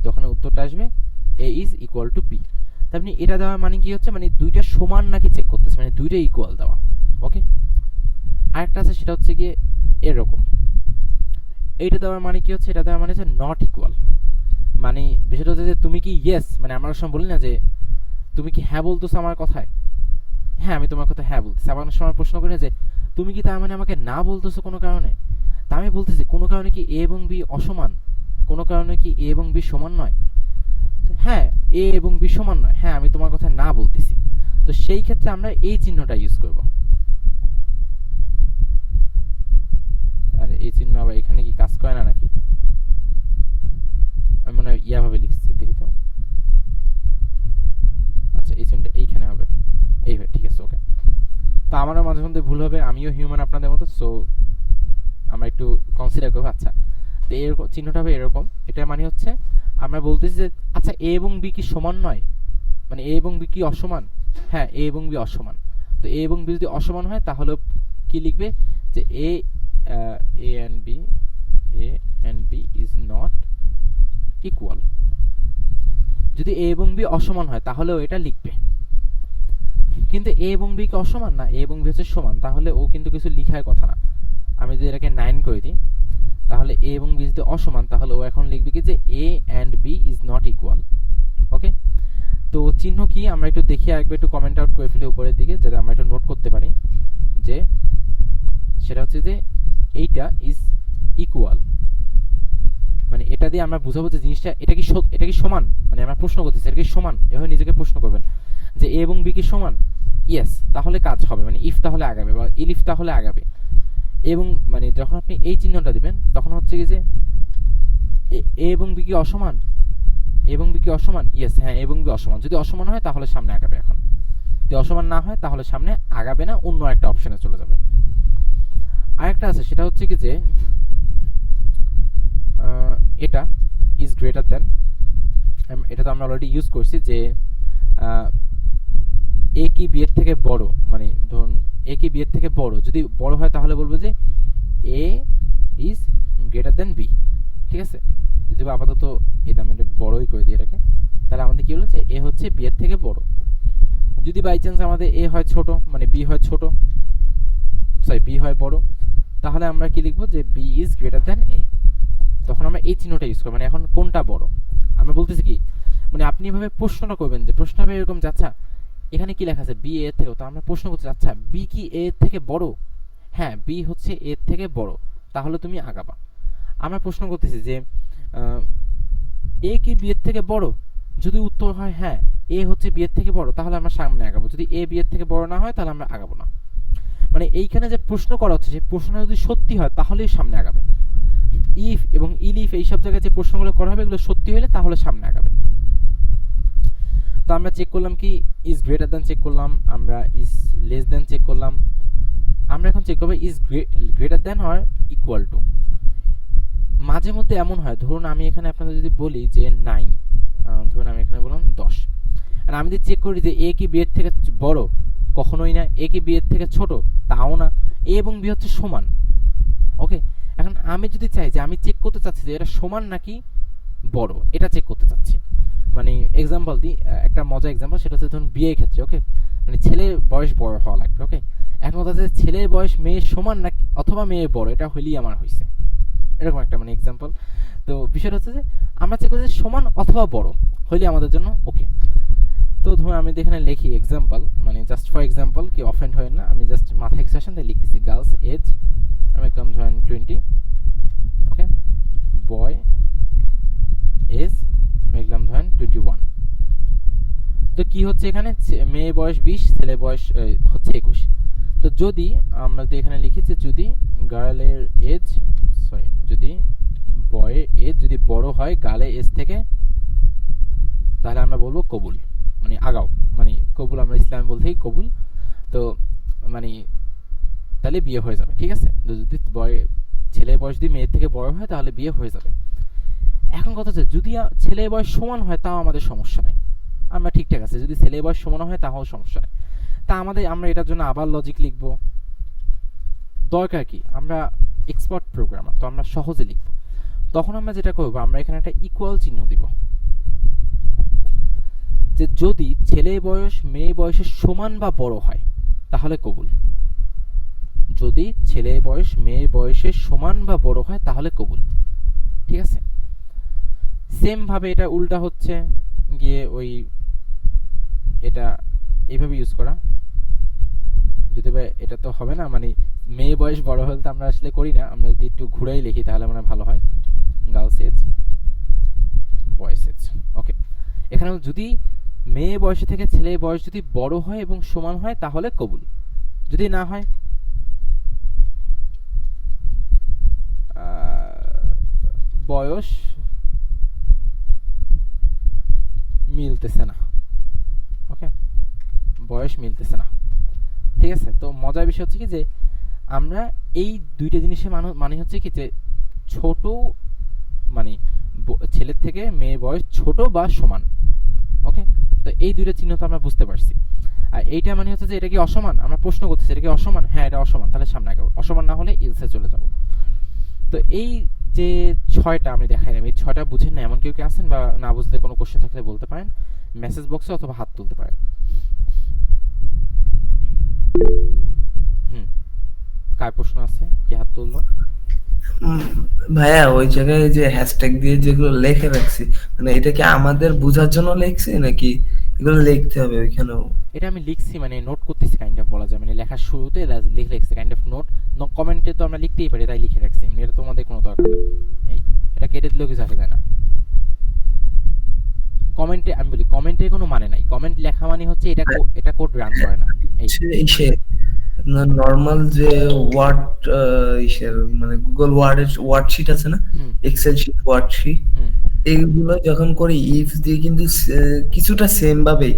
S1: তখন উত্তরটা আসবে a is equal to b। তার মানে এটা দেওয়া মানে কি হচ্ছে, মানে দুইটা সমান নাকি চেক করতেছে, মানে দুইটা ইকুয়াল দেওয়া। ওকে, আরেকটা আছে সেটা হচ্ছে গিয়ে এরকম, এইটা দেওয়ার মানে কি হচ্ছে, এটা দেওয়ার মানে হচ্ছে নট ইকুয়াল। মানে বিষয়টা হচ্ছে যে তুমি কি ইয়েস, মানে আমরা সময় বলি না যে তুমি কি হ্যাঁ বলতেছো আমার কথায়, হ্যাঁ আমি তোমার কথা হ্যাঁ বলতেছি। আবার অনেক সময় প্রশ্ন করি যে তুমি কি তার মানে আমাকে না বলতেছো কোনো কারণে, তা আমি বলতেছি কোনো কারণে কি a এবং b অসমান, কোনো কারণে কি a এবং b সমান নয়, হ্যাঁ a এবং b সমান নয়, হ্যাঁ আমি তোমার কথা না বলতেছি। তো সেই ক্ষেত্রে আমরা এই চিহ্নটা ইউজ করব। আরে এই চিহ্ন আবার এখানে কি কাজ করে না নাকি, আমি মনে হয় ইয়াভাবে লিখছি, দেখি তো। আচ্ছা এই চিহ্নটা এইখানে হবে, এইভাবে, ঠিক আছে ওকে। তো আমারও মাঝে মধ্যে ভুল হবে, আমিও হিউম্যান আপনাদের মতো, সো আমরা একটু কনসিডার করবো। আচ্ছা, তো এরকম চিহ্নটা হবে এরকম, এটা মানে হচ্ছে আমরা বলতেছি যে আচ্ছা a এবং b কি সমান নয়, মানে a এবং b কি অসমান, হ্যাঁ a এবং b অসমান। তো a এবং b যদি অসমান হয় তাহলে কি লিখবে যে a and b is not equal। যদি a এবং b অসমান হয় তাহলেও এটা লিখবে, কিন্তু a এবং b কি অসমান না, a এবং b হচ্ছে সমান, তাহলে ও কিন্তু কিছু লিখার কথা না। আমি যদি এটাকে 9 করে দিই তাহলে a এবং b যদি অসমান তাহলে ও এখন লিখবে কি যে a and b is not equal। ওকে, তো চিহ্ন কি আমরা একটু দেখি, আরেকবার একটু কমেন্ট আউট করে ফেলি উপরের দিকে যাতে আমরা একটু নোট করতে পারি, যে সেটা হচ্ছে যে এইটা ইজ ইকুয়াল, মানে এটা দিয়ে আমরা বুঝাবো যে জিনিসটা এটা কি সমান, মানে আমরা প্রশ্ন করতেছি এটা কি সমান, এভাবে নিজেকে প্রশ্ন করবেন যে a এবং b কি সমান, ইয়েস তাহলে কাজ হবে, মানে ইফ তাহলে আগাবে বা ইলিফ তাহলে আগাবে। এবং মানে যখন আপনি এই চিহ্নটা দিবেন তখন হচ্ছে কি যে a এবং b কি অসমান, a এবং b কি অসমান, ইয়েস হ্যাঁ a এবং b অসমান। যদি অসমান হয় তাহলে সামনে আগাবে, এখন যদি অসমান না হয় তাহলে সামনে আগাবে না, অন্য একটা অপশনে চলে যাবে। আরেকটা আছে সেটা হচ্ছে কি যে এটা ইজ গ্রেটার দেন, এটা তো আমরা অলরেডি ইউজ করছি যে a কি b এর থেকে বড়, মানে ধরুন a কি b এর থেকে বড়, যদি বড় হয় তাহলে বলবো যে a is greater than b। ঠিক আছে, যদি আপাতত এটা আমি বড়ই করে দিই এটাকে, তাহলে আমাদের কি হলো যে a হচ্ছে b এর থেকে বড়। যদি বাই চান্স আমাদের a হয় ছোট, মানে b হয় ছোট, সরি b হয় বড়, তাহলে আমরা কি লিখবো যে b is greater than a। তখন আমরা এই চিহ্নটা ইউজ করব, মানে এখন কোনটা বড় আমরা বলতেছি কি, মানে আপনি এভাবে প্রশ্নটা করবেন যে প্রশ্ন হবে এরকম যে আচ্ছা এখানে কি লেখা আছে b a এর থেকে, তো আমরা প্রশ্ন করতে আচ্ছা b কি a এর থেকে বড়, হ্যাঁ b হচ্ছে a এর থেকে বড়, তাহলে তুমি আগাবা। আমরা প্রশ্ন করতেছি যে a কি b এর থেকে বড়, যদি উত্তর হয় হ্যাঁ a হচ্ছে b এর থেকে বড় তাহলে আমরা সামনে আগাবো, যদি a b এর থেকে বড় না হয় তাহলে আমরা আগাবো না। মানে এইখানে যে প্রশ্ন করা হচ্ছে সেই প্রশ্নটা যদি সত্যি হয় তাহলেই সামনে আগাবে। ইফ এবং ইলিফ এই সব জায়গায় যে প্রশ্নগুলো করা হবে এগুলো সত্যি হলে তাহলে সামনে আগাবে। তো আমরা চেক করলাম কি ইজ গ্রেটার দ্যান চেক করলাম, আমরা ইজ লেস দ্যান চেক করলাম, আমরা এখন চেক করব is greater than or equal to. মাঝে মধ্যে এমন হয়, ধরুন আমি এখানে আপনাদের যদি বলি যে 9, ধরুন আমি এখানে বললাম 10, আর আমি যদি চেক করি যে এ কি বি এর থেকে বড়, কখনোই না। এ কি বি এর থেকে ছোট, তাও না। এ এবং বি হচ্ছে সমান। ওকে, এখন আমি যদি চাই যে আমি চেক করতে চাচ্ছি যে এটা সমান নাকি বড়, এটা চেক করতে চাচ্ছি। মানে এক্সাম্পল দিই, একটা মজা এক্সাম্পল, সেটা হচ্ছে ধরুন বিয়ের ক্ষেত্রে। ওকে, মানে ছেলের বয়স বড় হওয়া লাগবে। ওকে, এখন কথা হচ্ছে ছেলের বয়স মেয়ের সমান নাকি অথবা মেয়ের বড়, এটা হইলেই আমার হয়েছে, এরকম একটা মানে এক্সাম্পল। তো বিষয়টা হচ্ছে যে আমরা চেক করছি সমান অথবা বড় হইলে আমাদের জন্য ওকে। তো ধরুন আমি এখানে লিখি এক্সাম্পল, মানে জাস্ট ফর এক্সাম্পল, কি অফেন্ড হয় না, আমি জাস্ট মাথায় এক্সপ্রেশন দিয়ে লিখতেছি গার্লস এজ, আমি লিখলাম ধরেন 20। ওকে, বয় এজ আমি লিখলাম ধরেন 21। তো কি হচ্ছে এখানে, মেয়ে বয়স 20, ছেলে বয়স হচ্ছে 21। তো যদি আমরা এখানে লিখি যে যদি গার্লের এজ, সরি, যদি বয়ের এজ যদি বড় হয় গার্লের এজ থেকে, তাহলে আমরা বলবো কবুল, মানে আগাও, মানে কবুল, আমরা ইসলামে বলতেই কবুল। তো মানে তাহলে বিয়ে হয়ে যাবে, ঠিক আছে। তো যদি ছেলের বয়স যদি মেয়ের থেকে বড় হয় তাহলে বিয়ে হয়ে যাবে। এখন কথা হচ্ছে যদি ছেলের বয়স সমান হয় তাও আমাদের সমস্যা নেই, আমরা ঠিকঠাক আছে। যদি ছেলের বয়স সমান হয় তাও সমস্যা নেই। তা আমরা এটার জন্য আবার লজিক লিখব, দরকার কি, আমরা এক্সপার্ট প্রোগ্রামার, তো আমরা সহজে লিখব। তখন আমরা যেটা করব, আমরা এখানে একটা ইকুয়াল চিহ্ন দিব, যে যদি ছেলে বয়স মেয়ে বয়সের সমান বা বড় হয় তাহলে কবুল। যদি ছেলে বয়স মেয়ে বয়সের সমান বা বড় হয় তাহলে কবুল, ঠিক আছে। সেম ভাবে এটা উল্টা হচ্ছে গিয়ে ওই এটা এইভাবে ইউজ করা, যদি এটা তো হবে না, মানে মেয়ে বয়স বড় হলে তো আমরা আসলে করি না, আমরা যদি একটু ঘুরাই লিখি তাহলে মানে ভালো হয়, গার্লস এজ বয়েস এজ। ওকে, এখানে যদি মেয়ে বয়স থেকে ছেলে বয়স যদি বড় হয় এবং সমান হয় তাহলে কবুল, যদি না হয় বয়স মিলতেছে না। ওকে, বয়স মিলতেছে না, ঠিক আছে। তো মজার বিষয় হচ্ছে কি যে আমরা এই দুইটা জিনিসের মানে হচ্ছে কি যে ছোট, মানে ছেলের থেকে মেয়ের বয়স ছোট বা সমান। ওকে, তো এই দুইটা চিহ্ন তো আমরা বুঝতে পারছি। আর এইটা মানে হচ্ছে যে এটা কি অসমান, আমরা প্রশ্ন করতেছি এটা কি অসমান, হ্যাঁ এটা অসমান, তাহলে সামনে আগাবো, অসমান না হলে ইলসে চলে যাব। তো এই যে 6টা আমি দেখাইলাম, এই 6টা বুঝেন না এমন কেউ কি আছেন, বা না বুঝলে কোনো কোশ্চেন থাকলে বলতে পারেন মেসেজ বক্সে অথবা হাত তুলতে পারেন। কার প্রশ্ন আছে, কি হাত তুললো?
S3: ভাইয়া ওই জায়গায় যে হ্যাশট্যাগ দিয়ে যেগুলো লিখে রাখছি, মানে এটা কি আমাদের বোঝার জন্য লিখছি নাকি এগুলো লিখতে হবে ওইখানেও?
S1: এটা আমি লিখছি, মানে নোট করতেছি কাইন্ড অফ বলা যায়, মানে লেখার শুরুতে লিখে রাখছি কাইন্ড অফ নোট। কমেন্টে তো আমরা লিখতেই পারি, তাই লিখে রাখছি, এটা তোমাদের কোনো দরকার নেই। এই এটা কেটে দিলেও কিছু আসে যায় না। কমেন্টে আমি বলি কমেন্টের কোনো মানে নাই, কমেন্ট লেখা মানে হচ্ছে এটা কোড রান করে না। এই
S3: নরমাল যে ওয়ার্ড ইসের মানে গুগল ওয়ার্ডের ওয়ার্ডশিট আছে না, এক্সেল শিট ওয়ার্ডশিট, এইগুলো যখন করি ইফ দিয়ে কিন্তু কিছুটা সেম ভাবে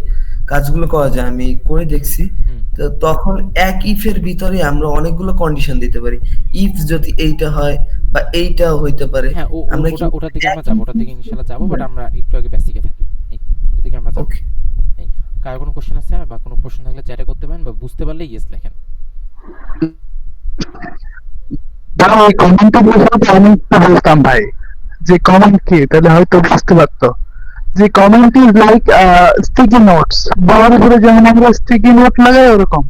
S3: কাজগুলো করা যায়, আমি করে দেখছি। তো তখন এক ইফের ভিতরে আমরা অনেকগুলো কন্ডিশন দিতে পারি, ইফ যদি এইটা হয় বা এইটা হইতে পারে।
S1: হ্যাঁ, আমরা ওটার দিকে আমরা যাব, ওটার দিকে ইনশাআল্লাহ যাব, বাট আমরা একটু আগে বেসিকে থাকি, এই ওটার দিকে আমরা যাব। এই কার কোনো কোশ্চেন আছে বা কোনো প্রশ্ন থাকলে চ্যাটে করতে পারেন, বা বুঝতে পারলে ইয়েস লেখেন।
S5: দাঁড়াও, ওই কমেন্টটা বলতে আমি একটু বলতাম ভাই, যে কমেন্ট কি, তাহলে হয়তো বুঝতে পারতো। যে comment is like sticky notes, বলার উপরে যেমন আমরা স্টিকি নোট লাগাই ওরকম,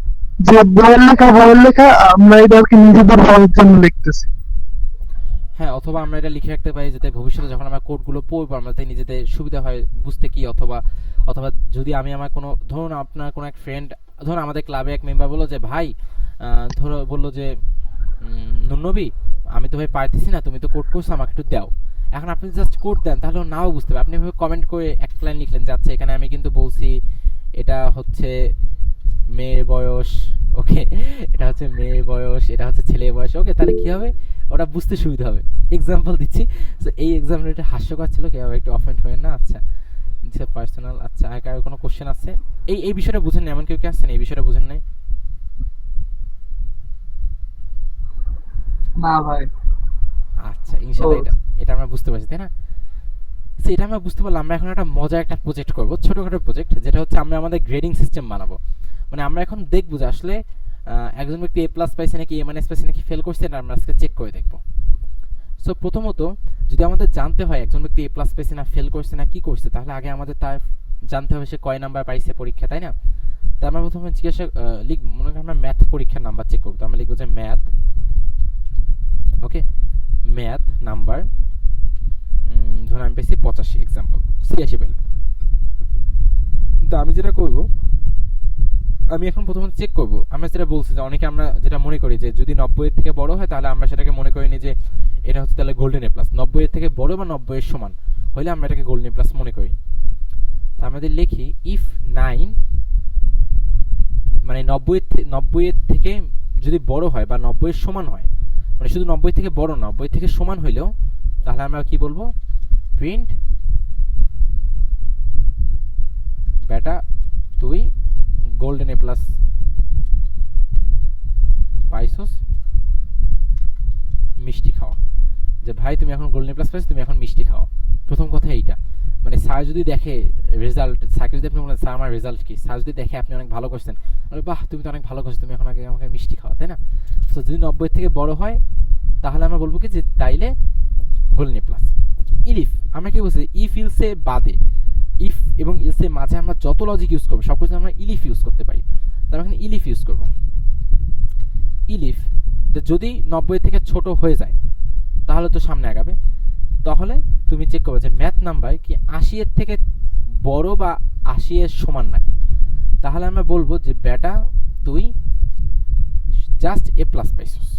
S5: যে বইয়ের লেখা আমরা এটা আর কি নিজেদের ভাবের জন্য লিখতেছি।
S1: হ্যাঁ, অথবা আমরা এটা লিখে রাখতে পারি যাতে ভবিষ্যতে যখন আমরা কোডগুলো পড়বো আমরা তাই নিজেদের সুবিধা হয় বুঝতে কি, অথবা যদি আমি আমার কোনো, ধরুন আপনার কোনো এক ফ্রেন্ড, ধরুন আমাদের ক্লাবে এক মেম্বার বললো যে ভাই, বললো যে নুনবী আমি তো ভাই পারতেছি না, তুমি তো কোড করছো, আমাকে একটু দাও। এখন আপনি জাস্ট কোড দেন তাহলে নাও বুঝতে পারবে, আপনি এভাবে কমেন্ট করে একটা লাইন লিখলেন যে আচ্ছা এখানে আমি কিন্তু বলছি এটা হচ্ছে মেয়ের বয়স, ওকে এটা হচ্ছে মেয়ের বয়স, এটা হচ্ছে ছেলের বয়স, ওকে তাহলে কি হবে, ওটা বুঝতে সুবিধা হবে। এক্সাম্পল দিচ্ছি, তো এই এক্সাম্পল এটা হাস্যকর ছিল, কেউ একটু অফেন্ড হয়ে না। আচ্ছা পার্সোনাল, আচ্ছা আর কারো কোনো কোশ্চেন আছে এই বিষয়টা বুঝেন না এমন কেউ কি আসছেন এই বিষয়টা বুঝেন নাই?
S5: না ভাই।
S1: আচ্ছা ইনশাআল্লাহ এটা আমরা বুঝতে পারছি, তাই না? তো এটা আমরা বুঝতে পারলাম। আমরা এখন একটা মজার একটা প্রজেক্ট করবো, ছোটোখাটো প্রজেক্ট, যেটা হচ্ছে আমরা আমাদের গ্রেডিং সিস্টেম বানাবো। মানে আমরা এখন দেখবো যে আসলে একজন ব্যক্তি এ প্লাস পাইছে নাকি এ মাইনাস পাইছে নাকি ফেল করছে, এটা আমরা আজকে চেক করে দেখবো। সো প্রথমত যদি আমাদের জানতে হয় একজন ব্যক্তি এ প্লাস পাইছে না ফেল করছে না কি করছে, তাহলে আগে আমাদের তার জানতে হবে সে কয় নাম্বার পাইছে পরীক্ষা, তাই না? তো আমরা প্রথমে জিজ্ঞাসা লিখব, মনে করি আমরা ম্যাথ পরীক্ষার নাম্বার চেক করবো, তো আমরা লিখবো যে ম্যাথ, ওকে, ম্যাথ নাম্বার, ধরুন আমি পেয়েছি 85, এক্সাম্পল 86 পেলাম। তো আমি যেটা করব, আমি এখন প্রথমে চেক করব, আমরা যেটা বলছি যে অনেকে আমরা যেটা মনে করি যে যদি 90 এর থেকে বড় হয় তাহলে আমরা সেটাকে মনে করি নি যে এটা হচ্ছে তাহলে গোল্ডেন এ প্লাস। 90 এর থেকে বড় বা 90 এর সমান হইলে আমরা এটাকে গোল্ডেন এ প্লাস মনে করি। তো আমাদের লিখি ইফ 9, মানে 90 এর থেকে যদি বড় হয় বা 90 এর সমান হয়, মানে শুধু 90 থেকে বড় না, 90 থেকে সমান হইলেও, তাহলে আমরা কি বলবো, প্রিন্ট বেটা তুই গোল্ডেন এ প্লাস পাইছস, মিষ্টি খাওয়া। যে ভাই তুমি এখন গোল্ডেন এ প্লাস পাইছো, তুমি এখন মিষ্টি খাওয়া। প্রথম কথা এইটা, মানে স্যার যদি দেখে রেজাল্ট, স্যারকে যদি আপনি বলেন স্যার আমার রেজাল্ট কি, স্যার যদি দেখে আপনি অনেক ভালো করছেন, আরে বাহ তুমি তো অনেক ভালো করছো, তুমি এখন আগে আমাকে মিষ্টি খাওয়া, তাই না? সো যদি 90 থেকে বড় হয় তাহলে আমরা বলবো কি যে তাইলে গোল্ডেন এ প্লাস। ইলিফ আমরা কি বলছি, ইফ ইলসে বাদে, ইফ এবং ইলসে মাঝে আমরা যত লজিক ইউজ করবো সব কিছু আমরা ইলিফ ইউজ করতে পারি। তার মানে ইলিফ ইউজ করবো। ইলিফ যদি 90 থেকে ছোট হয়ে যায় তাহলে তো সামনে আগাবে, তাহলে তুমি চেক করবে যে ম্যাথ নাম্বার কি 80 এর থেকে বড় বা 80 এর সমান নাকি। তাহলে আমরা বলবো যে বেটা তুই জাস্ট এ প্লাস পাইছস,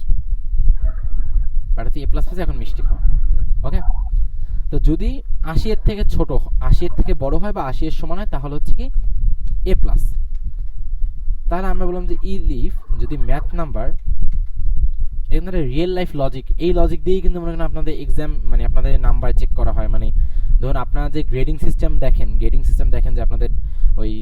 S1: বেটা তুই এ প্লাস পাইছিস, এখন মিষ্টি খাও, ওকে। তো যদি 80 এর থেকে ছোট, 80 এর থেকে বড় হয় বা 80 এর সমান হয় তাহলে হচ্ছে কি এ প্লাস। তাহলে আমরা বললাম যে ইলিফ যদি ম্যাথ নাম্বার, এখানে রিয়েল লাইফ লজিক, এই লজিক দিয়েই কিন্তু মনে করেন আপনাদের এক্সাম, মানে আপনাদের নাম্বার চেক করা হয়। মানে ধরুন আপনারা যে গ্রেডিং সিস্টেম দেখেন যে আপনাদের ওই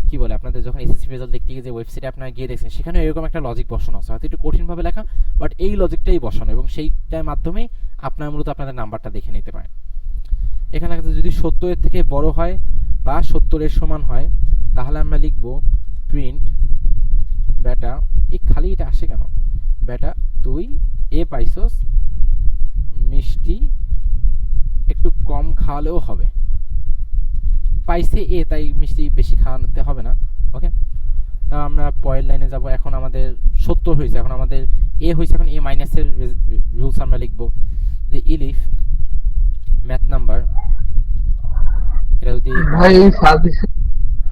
S1: কি বলে, আপনাদের যখন এসএসসি রেজাল্ট দেখতে গিয়ে যে ওয়েবসাইটে আপনারা গিয়ে দেখছেন, সেখানে এরকম একটা লজিক বসানো আছে, হয়তো একটু কঠিনভাবে লেখা, বাট এই লজিকটাই বসানো, এবং সেইটার মাধ্যমেই আপনারা মূলত আপনাদের নাম্বারটা দেখে নিতে পারেন। এখানে যদি 70 এর থেকে বড় হয় বা 70 এর সমান হয় তাহলে আমরা লিখব প্রিন্ট বেটা, এই খালি এটা আসে কেন, বেটা তুই এ পাইছস, মিষ্টি একটু কম খাওয়ালেও হবে, পাইছে এ তাই মিষ্টি বেশি খাওয়াতে হবে না, ওকে। তা আমরা পরের লাইনে যাব। এখন আমাদের 70 হয়েছে, এখন আমাদের এ হয়েছে, এখন এ মাইনাসের রুলস আমরা লিখব যে ইলিফ ম্যাথ নাম্বার, এটা যদি
S5: ভাই সাজেশন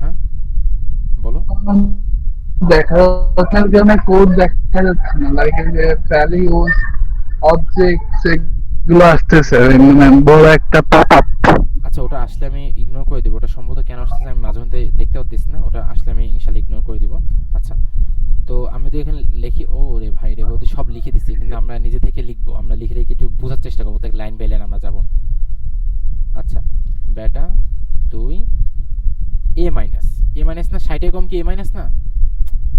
S1: হ্যাঁ বলো,
S5: দেখা যাচ্ছে যে অনেক কোড দেখা যাচ্ছে না, লাইক যে ভ্যালি ইউজ অবজেক্টস এগুলো আসতেছে, মানে বড় একটা পপ আপ।
S1: আচ্ছা ওটা আসলে আমি ইগনোর করে দেবো, ওটা সম্ভবত কেন আসতেছে আমি মাঝে মধ্যে দেখতে পাচ্ছি না, ওটা আসলে আমি ইনশাল্লাহ ইগনোর করে দিব। আচ্ছা তো আমি তো এখানে লিখি, ও রে ভাই রে বৌদি সব লিখে দিচ্ছি, কিন্তু আমরা নিজে থেকে লিখবো, আমরা লিখে লিখে একটু বোঝার চেষ্টা করবো, তাই লাইন বাই লাইন আমরা যাবো। আচ্ছা বেটা তুই এ মাইনাস না, 60 কম কি এ মাইনাস না,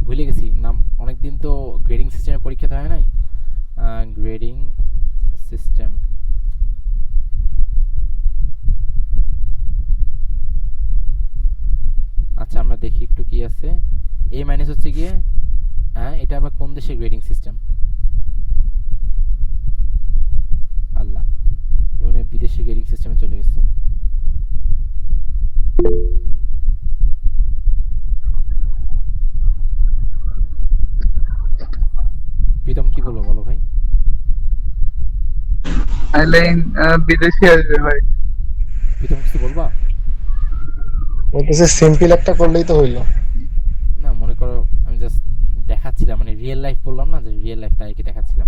S1: ভুলে গেছি নাম, অনেকদিন তো গ্রেডিং সিস্টেমের পরীক্ষা দেওয়া হয় নাই। গ্রেডিং সিস্টেম, আচ্ছা আমরা দেখি একটু কি আছে। এ মাইনাস হচ্ছে গিয়ে, হ্যাঁ এটা আবার কোন দেশের গ্রেডিং সিস্টেম, আল্লাহ মানে বিদেশি গ্রেডিং সিস্টেমে চলে গেছে। প্রীতম কি বলবো বলো ভাই?
S5: আইলাইন বিদেশি আসবে ভাই।
S1: প্রীতম কিছু বলবা?
S4: বলতেছে সিম্পল একটা করলেই তো হইলো।
S1: না মনে করো আমি জাস্ট দেখাচ্ছিলাম, মানে রিয়েল লাইফ বললাম না, যে রিয়েল লাইফ তাই কি দেখাচ্ছিলাম।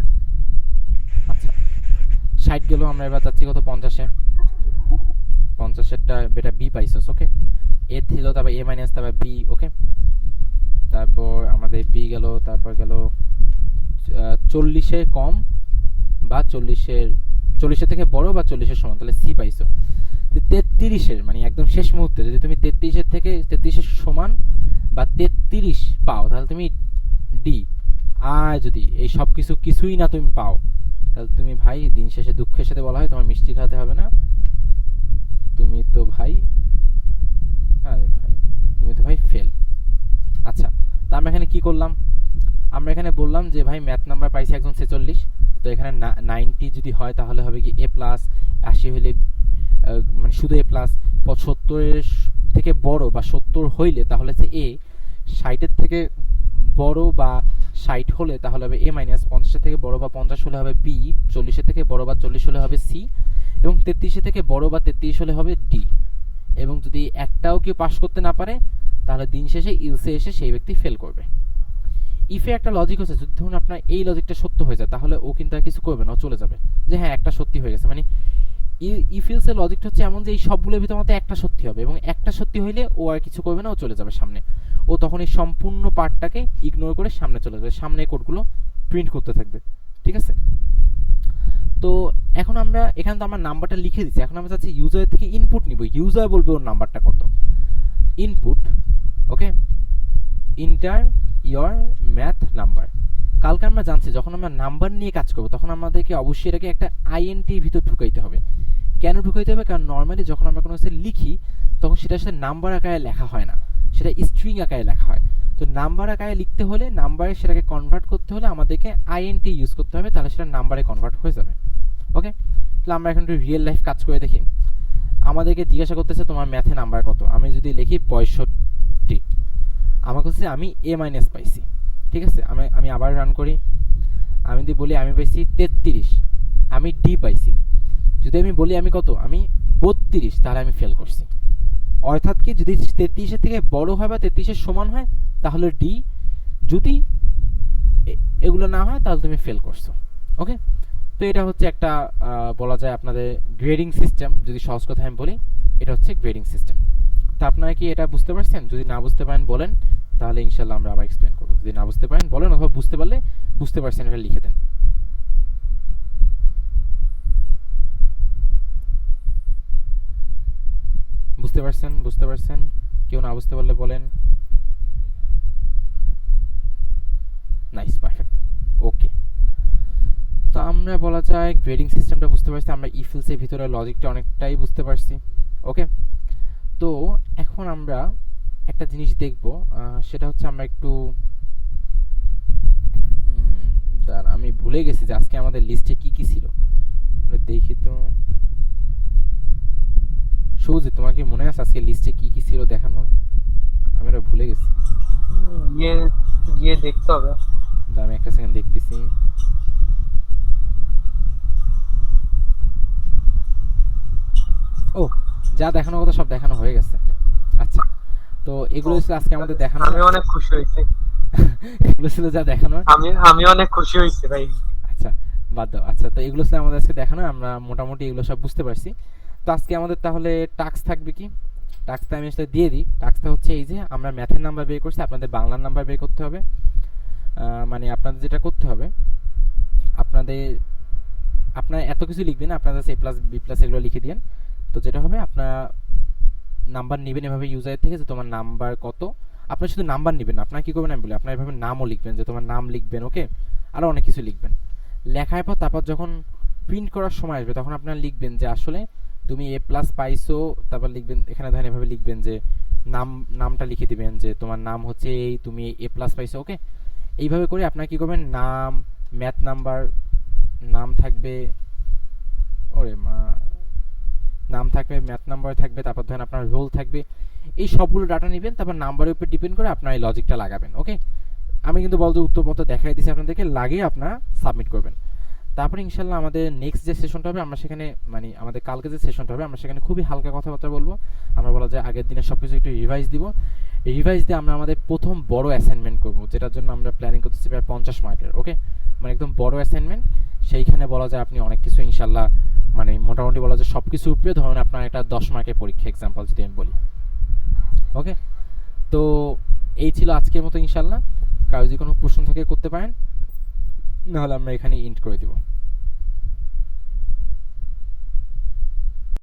S1: আচ্ছা 60 গেল, আমরা এবার যাচ্ছি কত 50-এ, 50-এরটা বেটা বি পাইছস, ওকে। এ ছিল, তারপর এ মাইনাস, তারপর বি, ওকে। তারপর আমাদের বি গেল, তারপর গেল 40-এর কম বা 40-এর থেকে বড় বা 40-এর সমান, তাহলে সি পাইছো। 33-এর মানে একদম শেষ মুহূর্তে যদি তুমি 33-এর থেকে 33-এর সমান বা 33 পাও তাহলে তুমি ডি, আর যদি এই সব কিছুই না তুমি পাও তাহলে তুমি ভাই দিন শেষে দুঃখের সাথে বলা হয় তোমার মিষ্টি খাওয়াতে হবে না, তুমি তো ভাই, আরে ভাই তুমি তো ভাই ফেল। আচ্ছা, তো আমরা এখানে কি করলাম, আমরা এখানে বললাম যে ভাই ম্যাথ নাম্বার পাইছি একজন 46, তো এখানে 90 যদি হয় তাহলে হবে কি এ প্লাস, 80 হলে মানে শুধু এ প্লাস, 70-এর থেকে বড় বা 70 হইলে তাহলে হচ্ছে এ, 60-এর থেকে বড় বা 60 হলে তাহলে হবে এ মাইনাস, 50-এর থেকে বড় বা 50 হলে হবে বি, 40-এর থেকে বড় বা 40 হলে হবে সি, এবং 33-এর থেকে বড় বা 33 হলে হবে ডি। এবং যদি একটাও কেউ পাস করতে না পারে তাহলে দিন শেষে ইলসে এসে সেই ব্যক্তি ফেল করবে। ইফে একটা লজিক হচ্ছে, যদি ধরুন আপনার এই লজিকটা সত্য হয়ে যায় তাহলে ও কিন্তু আর কিছু করবে না, ও চলে যাবে যে হ্যাঁ একটা সত্যি হয়ে গেছে। মানে ইফ ইলসের লজিকটা হচ্ছে এমন যে এই সবগুলোর ভিতর মধ্যে একটা সত্যি হবে, এবং একটা সত্যি হইলে ও আর কিছু করবে না, ও চলে যাবে সামনে। ও তখন এই সম্পূর্ণ পার্টটাকে ইগনোর করে সামনে চলে যাবে, সামনে কোডগুলো প্রিন্ট করতে থাকবে। ঠিক আছে, তো এখন আমরা এখানে তো আমার নাম্বারটা লিখে দিচ্ছি, এখন আমরা চাচ্ছি ইউজারের থেকে ইনপুট নিব, ইউজার বলবে ওর নাম্বারটা কত। Input, okay, inter your math number. কালকে আমরা জানছি যখন আমরা নাম্বার নিয়ে কাজ করব তখন আমাদেরকে অবশ্যই এটাকে একটা আইএনটির ভিতর ঢুকাইতে হবে। কেন ঢুকাইতে হবে? কারণ নর্মালি যখন আমরা কোনো কিছু লিখি তখন সেটার সাথে নাম্বার আকারে লেখা হয় না, সেটা স্ট্রিং আকারে লেখা হয়। তো নাম্বার আকারে লিখতে হলে, নাম্বারে সেটাকে কনভার্ট করতে হলে আমাদেরকে আইএনটি ইউজ করতে হবে, তাহলে সেটা নাম্বারে কনভার্ট হয়ে যাবে। ওকে, তাহলে আমরা এখন একটু রিয়েল লাইফ কাজ করে দেখি। আমাদেরকে জিজ্ঞাসা করতেছে তোমার ম্যাথে নাম্বার কত, আমি যদি লিখি 65, আমাকে হচ্ছে আমি এ মাইনাস পাইছি। ঠিক আছে, আমি আবার রান করি, আমি যদি বলি আমি পাইছি 33, আমি ডি পাইছি। যদি আমি বলি আমি কত, আমি 32, তাহলে আমি ফেল করছি। অর্থাৎ কি, যদি 33-এর থেকে বড় হয় বা 33-এর সমান হয় তাহলে ডি, যদি এগুলো না হয় তাহলে তুমি ফেল করছো। ওকে, তো এটা হচ্ছে একটা বলা যায় আপনাদের গ্রেডিং সিস্টেম, যদি সহজ কথা আমি বলি এটা হচ্ছে গ্রেডিং সিস্টেম। তো আপনারা কি এটা বুঝতে পারছেন? যদি না বুঝতে পারেন বলেন, তাহলে ইনশাল্লাহ আমরা আবার এক্সপ্লেন করবো। যদি না বুঝতে পারেন বলেন, অথবা বুঝতে পারলে বুঝতে পারছেন এটা লিখে দেন। বুঝতে পারছেন? বুঝতে পারছেন? কেউ না বুঝতে পারলে বলেন। নাইস, পারফেক্ট, ওকে। তো আমরা বলা যায় গ্রেডিং সিস্টেমটা বুঝতে পারছি, আমরা ইফ এলস এর ভিতরে লজিকটা অনেকটাই বুঝতে পারছি। ওকে, তো এখন আমরা একটা জিনিস দেখব, সেটা হচ্ছে আমরা একটু আমি ভুলে গেছি যে আজকে আমাদের লিস্টে কি কি ছিল, দেখি তো। সৌজি, তোমার কি মনে আছে আজকে লিস্টে কি কি ছিল দেখানো? আমি এটা ভুলে গেছি,
S2: গিয়ে দেখতে হবে।
S1: আমি একটা সেকেন্ড দেখতেছি। ও, যা দেখানোর কথা সব দেখানো হয়ে গেছে। আচ্ছা, তো এগুলো ছিল আজকে আমাদের দেখানো।
S2: আমি অনেক খুশি হয়েছি,
S1: এগুলো ছিল যা দেখানোর।
S2: আমি অনেক খুশি হয়েছি ভাই।
S1: আচ্ছা, বাদ দাও। আচ্ছা, তো এগুলো ছিল আমাদের আজকে দেখানো, আমরা মোটামুটি এগুলো সব বুঝতে পারছি। তো আজকে আমাদের তাহলে টাস্ক থাকবে কি? টাস্কটা আমি আসলে দিয়ে দিই। টাস্কটা হচ্ছে এই যে আমরা ম্যাথের নাম্বার বের করছি, আপনাদের বাংলার নাম্বার বের করতে হবে। মানে আপনাদের যেটা করতে হবে, আপনার এত কিছু লিখবেন না, আপনারা এ প্লাস বি প্লাস এগুলো লিখে দিন। তো যেটা হবে, আপনার নাম্বার নেবেন এভাবে ইউজারের থেকে যে তোমার নাম্বার কত। আপনার শুধু নাম্বার নেবেন না, আপনার কী করবেন আমি বলি, আপনার এভাবে নামও লিখবেন, যে তোমার নাম লিখবেন। ওকে, আরও অনেক কিছু লিখবেন। লেখার পর তারপর যখন প্রিন্ট করার সময় আসবে তখন আপনারা লিখবেন যে আসলে তুমি এ প্লাস পাইছো। তারপর লিখবেন এখানে, ধরেন এভাবে লিখবেন যে নামটা লিখে দিবেন যে তোমার নাম হচ্ছে এই, তুমি এ প্লাস পাইছো। ওকে, এইভাবে করে আপনারা কী করবেন, নাম, ম্যাথ নাম্বার, নাম থাকবে, ওরে মা, নাম থাকবে, ম্যাথ নাম্বার থাকবে, তারপর ধরেন আপনার রোল থাকবে। এই সবগুলো ডাটা নেবেন, তারপর নাম্বারের উপর ডিপেন্ড করে আপনার এই লজিকটা লাগাবেন। ওকে, আমি কিন্তু বলতে উত্তরপত্র দেখাই দিয়েছি আপনাদেরকে, লাগিয়ে আপনারা সাবমিট করবেন। তারপরে ইনশাল্লাহ আমাদের নেক্সট যে সেশনটা হবে, আমরা সেখানে মানে আমাদের কালকে যে সেশনটা হবে আমরা সেখানে খুবই হালকা কথাবার্তা বলবো। আমরা বলা যায় আগের দিনে সব কিছু একটু রিভাইজ দিব। রিভাইজ দিয়ে আমরা আমাদের প্রথম বড় অ্যাসাইনমেন্ট করবো, যেটার জন্য আমরা প্ল্যানিং করতেছি প্রায় 50 মার্কের। ওকে, মানে একদম বড় অ্যাসাইনমেন্ট। সেইখানে বলা যায় আপনি অনেক কিছু ইনশাল্লাহ, মানে মোটামুটি বলা যায় সব কিছু উপরে ধরুন আপনার একটা 10 মার্কের পরীক্ষা এক্সাম্পল যদি আমি বলি। ওকে, তো এই ছিল আজকের মতো। ইনশাল্লাহ কারো যদি কোনো প্রশ্ন থাকে করতে পারেন, নাহলে আমরা এখানে ইন্ড করে দিব।